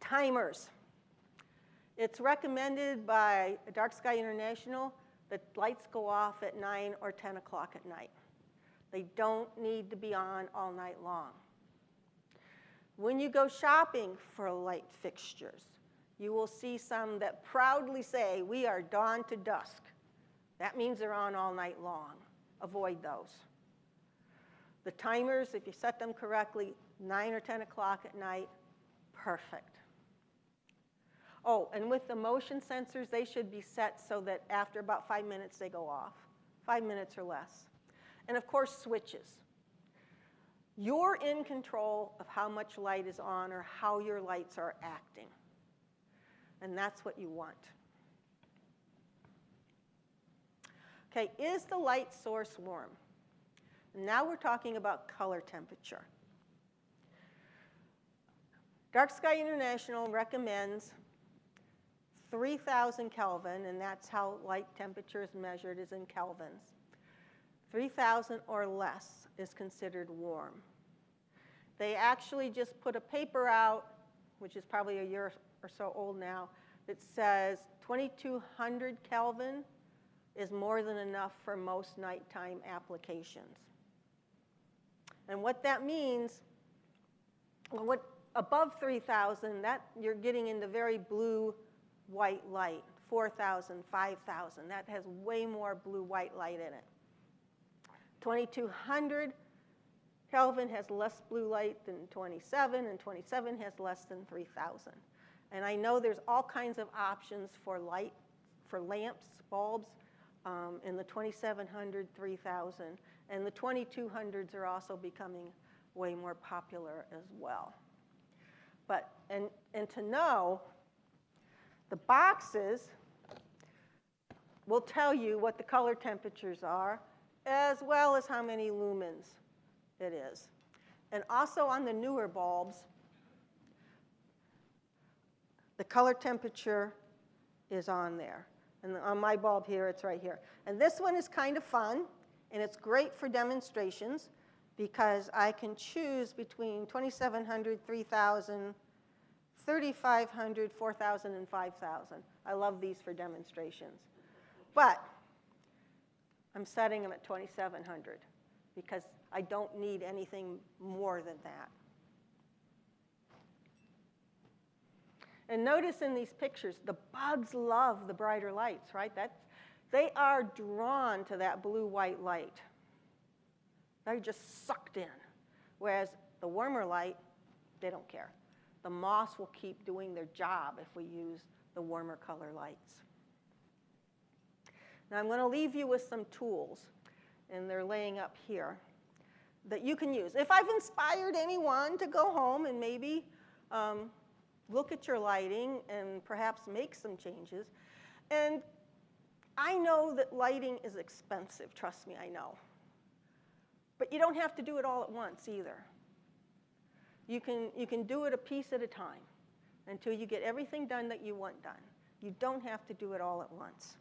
Timers. It's recommended by Dark Sky International that lights go off at 9 or 10 o'clock at night. They don't need to be on all night long. When you go shopping for light fixtures, you will see some that proudly say, we are dawn to dusk. That means they're on all night long. Avoid those. The timers, if you set them correctly, 9 or 10 o'clock at night, perfect. Oh, and with the motion sensors, they should be set so that after about 5 minutes, they go off. 5 minutes or less. And of course, switches. You're in control of how much light is on or how your lights are acting. And that's what you want. Okay, is the light source warm? Now we're talking about color temperature. Dark Sky International recommends 3,000 Kelvin, and that's how light temperature is measured, is in kelvins. 3,000 or less is considered warm. They actually just put a paper out, which is probably a year or so old now, that says 2,200 Kelvin is more than enough for most nighttime applications. And what that means, above 3,000, that you're getting into very blue-white light, 4,000, 5,000. That has way more blue-white light in it. 2,200 Kelvin has less blue light than 27, and 27 has less than 3,000. And I know there's all kinds of options for light, for lamps, bulbs, in the 2,700, 3,000. And the 2,200s are also becoming way more popular as well. But, and to know, the boxes will tell you what the color temperatures are, as well as how many lumens it is. And also on the newer bulbs, the color temperature is on there. And on my bulb here, it's right here. And this one is kind of fun, and it's great for demonstrations because I can choose between 2,700, 3,000, 3,500, 4,000, and 5,000. I love these for demonstrations. But I'm setting them at 2,700 because I don't need anything more than that. And notice in these pictures, the bugs love the brighter lights, right? They are drawn to that blue-white light. They're just sucked in. Whereas the warmer light, they don't care. The moths will keep doing their job if we use the warmer color lights. Now I'm going to leave you with some tools, and they're laying up here, that you can use. If I've inspired anyone to go home and maybe look at your lighting and perhaps make some changes. And I know that lighting is expensive, trust me, I know. But you don't have to do it all at once either. You can do it a piece at a time until you get everything done that you want done. You don't have to do it all at once.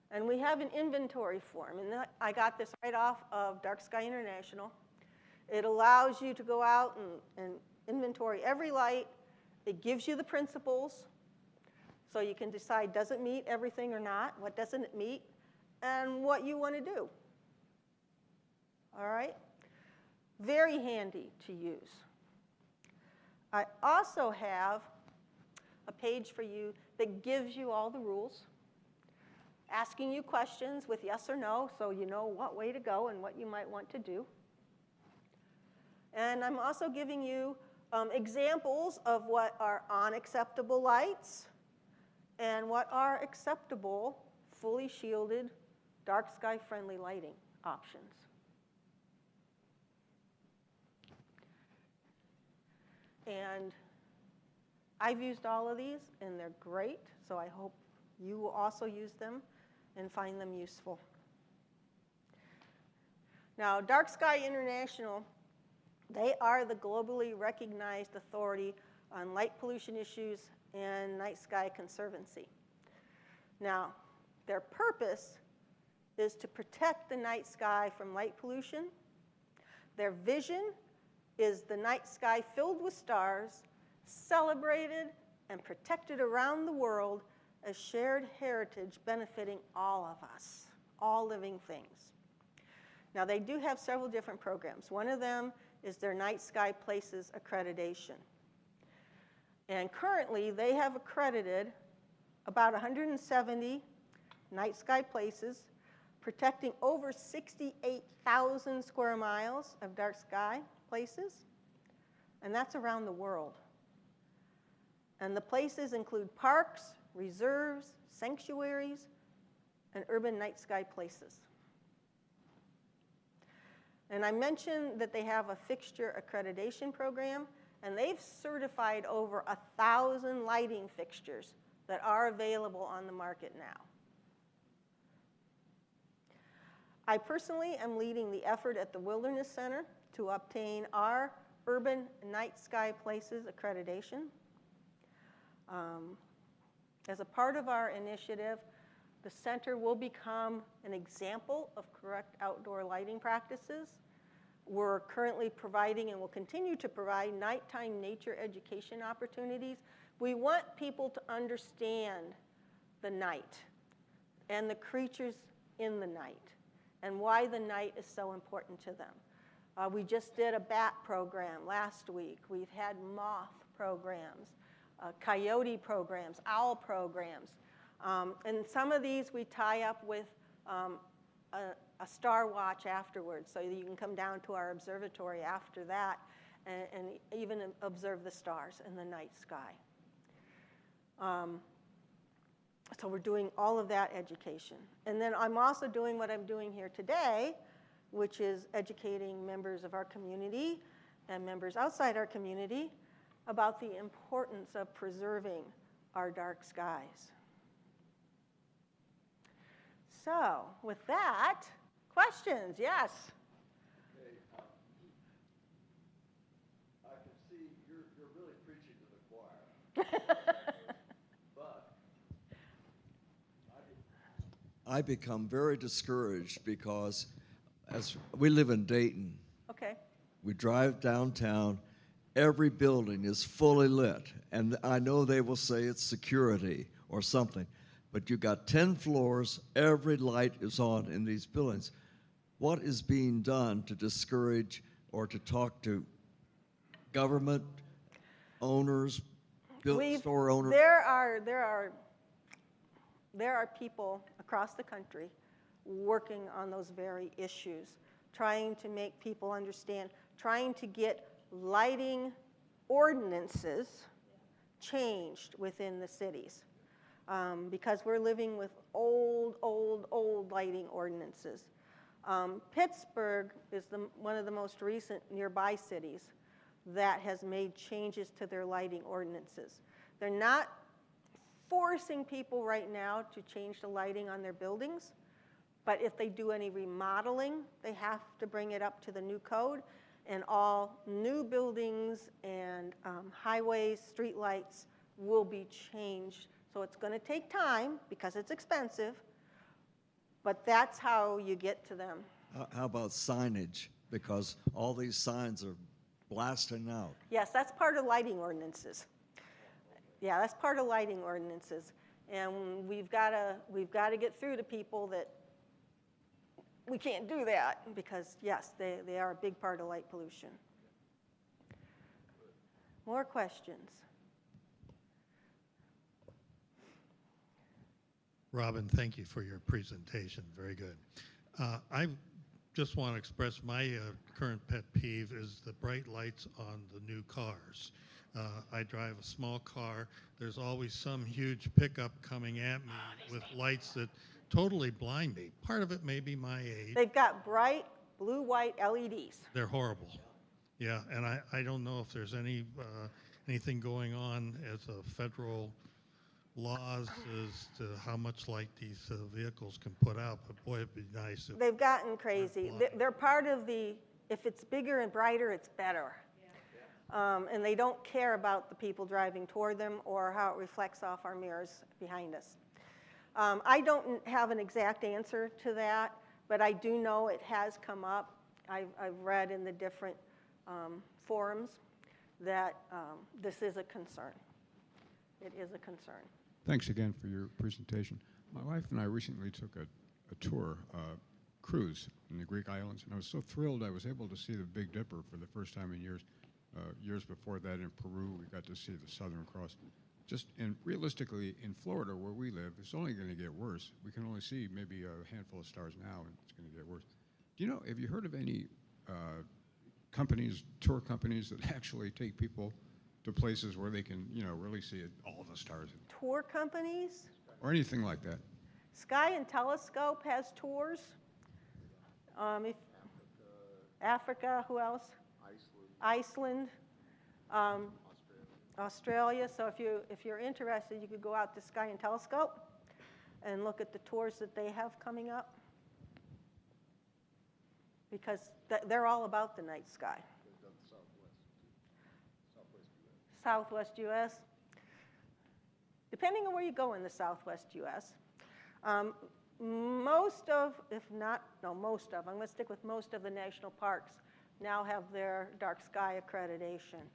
And we have an inventory form, and I got this right off of Dark Sky International. It allows you to go out and inventory every light. It gives you the principles, so you can decide, does it meet everything or not? What doesn't it meet? And what you want to do. All right? Very handy to use. I also have a page for you that gives you all the rules, asking you questions with yes or no, so you know what way to go and what you might want to do. And I'm also giving you examples of what are unacceptable lights and what are acceptable, fully shielded, dark sky friendly lighting options. And I've used all of these, and they're great, so I hope you will also use them and find them useful. Now, Dark Sky International, they are the globally recognized authority on light pollution issues and night sky conservancy. Now, their purpose is to protect the night sky from light pollution. Their vision is the night sky filled with stars, celebrated and protected around the world as shared heritage benefiting all of us, all living things. Now, they do have several different programs. One of them is their Night Sky Places accreditation. And currently, they have accredited about 170 night sky places, protecting over 68,000 square miles of dark sky places, and that's around the world. And the places include parks, reserves, sanctuaries, and urban night sky places. And I mentioned that they have a fixture accreditation program, and they've certified over 1,000 lighting fixtures that are available on the market now. I personally am leading the effort at the Wilderness Center to obtain our Urban Night Sky Places accreditation. As a part of our initiative, the center will become an example of correct outdoor lighting practices. We're currently providing and will continue to provide nighttime nature education opportunities. We want people to understand the night and the creatures in the night and why the night is so important to them. We just did a bat program last week. We've had moth programs, coyote programs, owl programs. And some of these we tie up with a star watch afterwards, so you can come down to our observatory after that and even observe the stars in the night sky. So we're doing all of that education. And then I'm also doing what I'm doing here today, which is educating members of our community and members outside our community about the importance of preserving our dark skies. So with that, questions? Yes? Okay, I can see you're really preaching to the choir. But I become very discouraged because as we live in Dayton, Okay. we drive downtown, every building is fully lit. And I know they will say it's security or something, but you got 10 floors, every light is on in these buildings. What is being done to discourage or to talk to government owners, store owners? There are people across the country working on those very issues, trying to make people understand, trying to get lighting ordinances changed within the cities. Because we're living with old lighting ordinances. Pittsburgh is one of the most recent nearby cities that has made changes to their lighting ordinances. They're not forcing people right now to change the lighting on their buildings, but if they do any remodeling, they have to bring it up to the new code, and all new buildings and highways, street lights will be changed. So it's going to take time because it's expensive, but that's how you get to them. How about signage? Because all these signs are blasting out. Yes, that's part of lighting ordinances. Yeah, that's part of lighting ordinances. And we've got to get through to people that we can't do that because, yes, they are a big part of light pollution. More questions? Robin, thank you for your presentation. Very good. I just want to express my current pet peeve is the bright lights on the new cars. I drive a small car. There's always some huge pickup coming at me with lights that totally blind me. Part of it may be my age. They've got bright blue-white LEDs. They're horrible. Yeah, and I don't know if there's anything going on as a federal laws as to how much light these vehicles can put out, but boy, it'd be nice if They've gotten crazy. They're part of the, if it's bigger and brighter, it's better. And they don't care about the people driving toward them or how it reflects off our mirrors behind us. I don't have an exact answer to that, but I do know it has come up. I've read in the different forums that this is a concern. It is a concern. Thanks again for your presentation. My wife and I recently took a tour, cruise in the Greek islands, and I was so thrilled I was able to see the Big Dipper for the first time in years. Years before that in Peru, we got to see the Southern Cross. And realistically, in Florida, where we live, it's only going to get worse. We can only see maybe a handful of stars now, and it's going to get worse. Do you know, have you heard of any tour companies that actually take people to places where they can, really see all the stars? Tour companies? Or anything like that. Sky and Telescope has tours. Africa, who else? Iceland. Australia. So if you're interested, you could go out to Sky and Telescope and look at the tours that they have coming up, because they're all about the night sky. Southwest U.S. Depending on where you go in the Southwest U.S., I'm going to stick with most of the national parks now have their dark sky accreditation.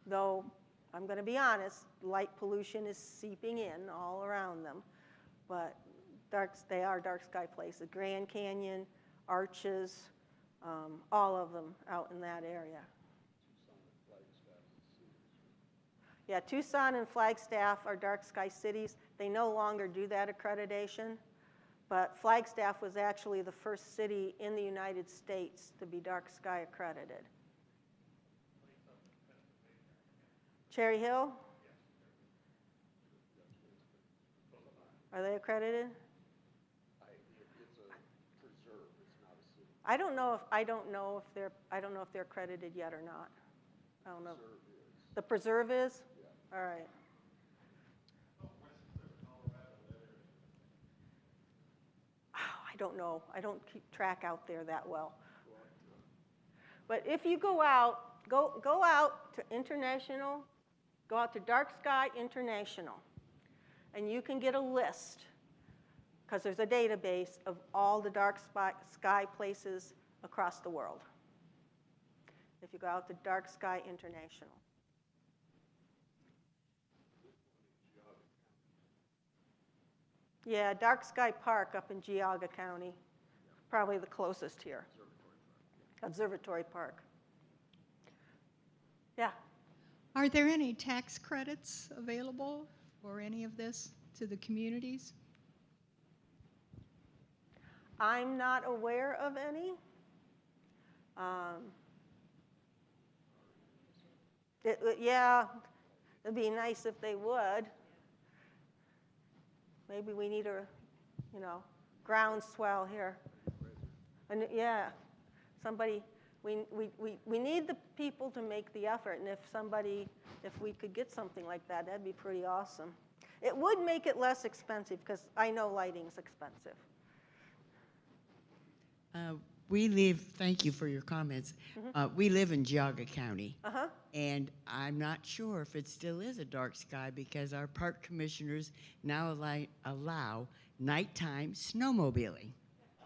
Though, I'm going to be honest, light pollution is seeping in all around them, but they are dark sky places. Grand Canyon, Arches, all of them out in that area. Yeah, Tucson and Flagstaff are dark sky cities. They no longer do that accreditation, but Flagstaff was actually the first city in the United States to be dark sky accredited. Cherry Hill? Are they accredited? I don't know if they're accredited yet or not. I don't know. The preserve is? All right. I don't know. I don't keep track out there that well. But if you go out to international, go out to Dark Sky International, and you can get a list because there's a database of all the dark sky places across the world. If you go out to Dark Sky International. Yeah, Dark Sky Park up in Geauga County, probably the closest here. Observatory Park. Yeah. Are there any tax credits available for any of this to the communities? I'm not aware of any. Yeah, it'd be nice if they would. Maybe we need a, groundswell here. And yeah, somebody, we need the people to make the effort, and if we could get something like that, that'd be pretty awesome. It would make it less expensive, because I know lighting's expensive. Thank you for your comments. We live in Geauga County, and I'm not sure if it still is a dark sky because our park commissioners now allow nighttime snowmobiling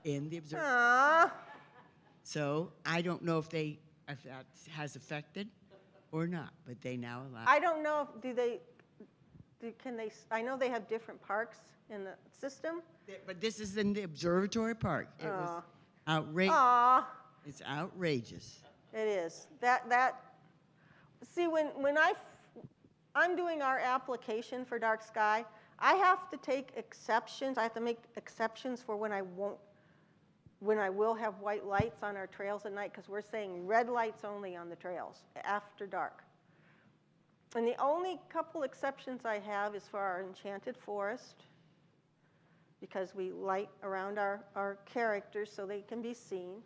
in the observatory. So I don't know if that has affected or not, but they now allow. I don't know, I know they have different parks in the system. But this is in the observatory park. It was outrageous. It's outrageous. It is. See, when I'm doing our application for dark sky, I have to take exceptions. I have to make exceptions for when I will have white lights on our trails at night, because we're saying red lights only on the trails after dark. And the only couple exceptions I have is for our enchanted forest, because we light around our characters so they can be seen.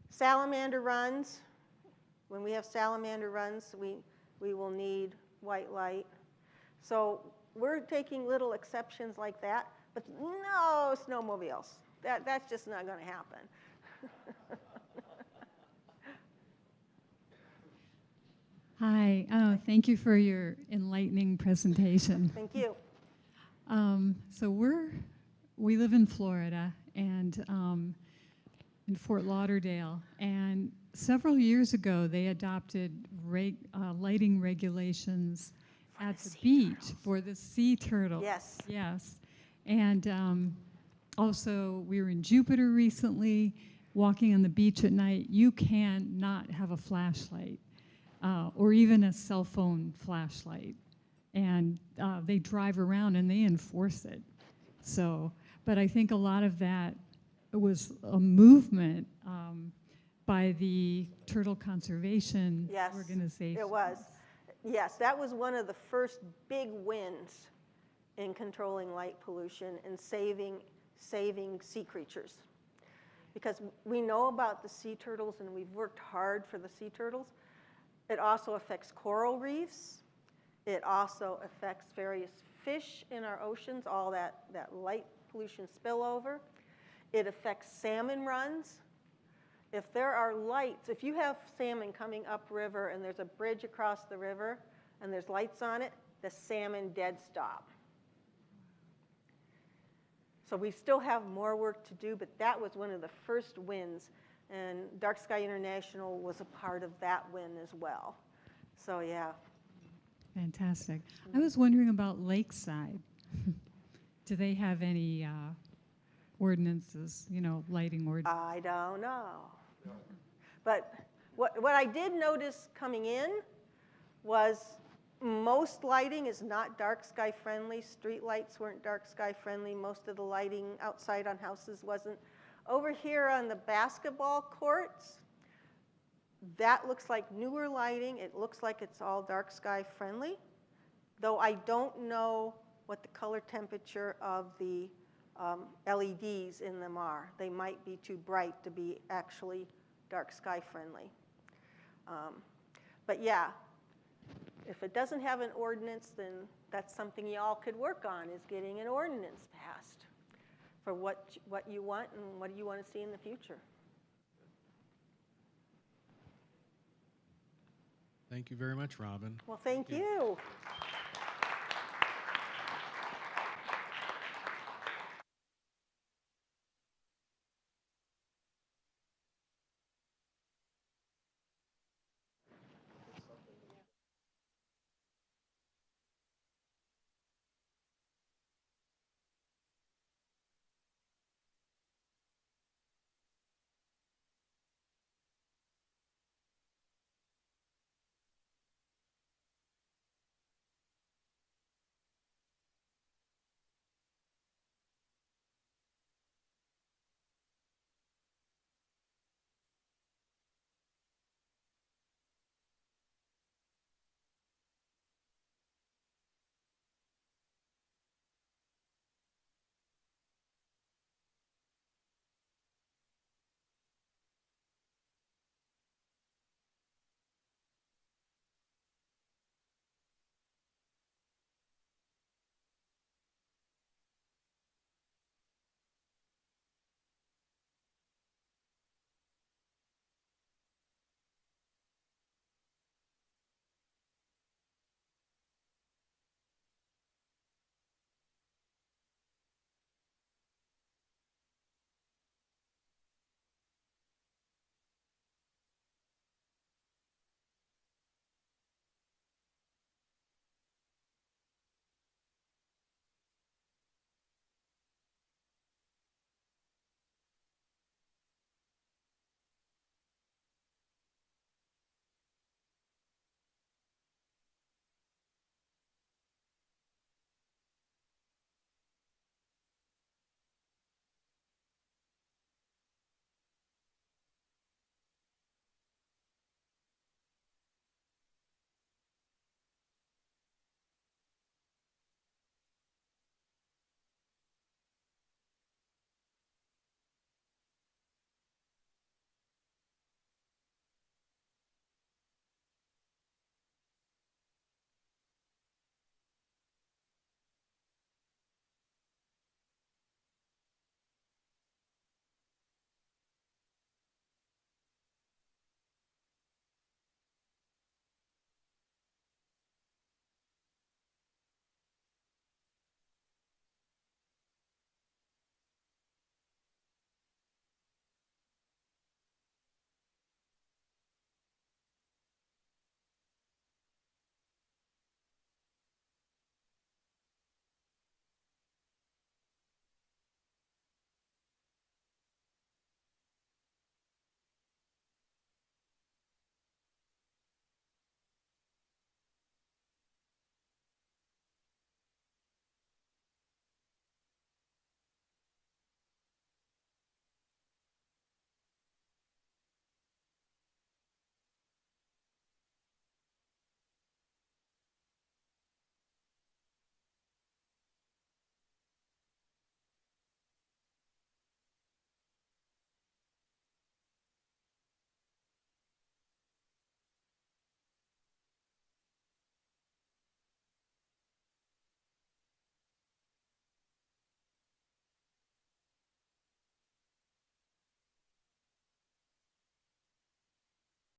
Salamander runs. When we have salamander runs, we will need white light. So we're taking little exceptions like that, but no snowmobiles. That's just not going to happen. Hi, thank you for your enlightening presentation. Thank you. So we live in Florida and in Fort Lauderdale, and several years ago they adopted lighting regulations at the beach for the sea turtle. Yes. Yes, and also we were in Jupiter recently, walking on the beach at night. You cannot have a flashlight. Or even a cell phone flashlight. And they drive around and they enforce it. So, but I think a lot of that was a movement by the turtle conservation organization. Yes, it was. Yes, that was one of the first big wins in controlling light pollution and saving sea creatures. Because we know about the sea turtles and we've worked hard for the sea turtles. It also affects coral reefs. It also affects various fish in our oceans, all that light pollution spillover. It affects salmon runs. If there are lights, if you have salmon coming upriver and there's a bridge across the river and there's lights on it, the salmon dead stop. So we still have more work to do, but that was one of the first wins. And Dark Sky International was a part of that win as well. So, yeah. Fantastic. I was wondering about Lakeside. Do they have any ordinances, lighting ordinances? I don't know. But what I did notice coming in was most lighting is not dark sky friendly. Street lights weren't dark sky friendly. Most of the lighting outside on houses wasn't. Over here on the basketball courts, that looks like newer lighting. It looks like it's all dark sky friendly, though I don't know what the color temperature of the LEDs in them are. They might be too bright to be actually dark sky friendly. But yeah, if it doesn't have an ordinance, then that's something y'all could work on, is getting an ordinance passed for what you want and what you want to see in the future. Thank you very much, Robin. Well, thank you.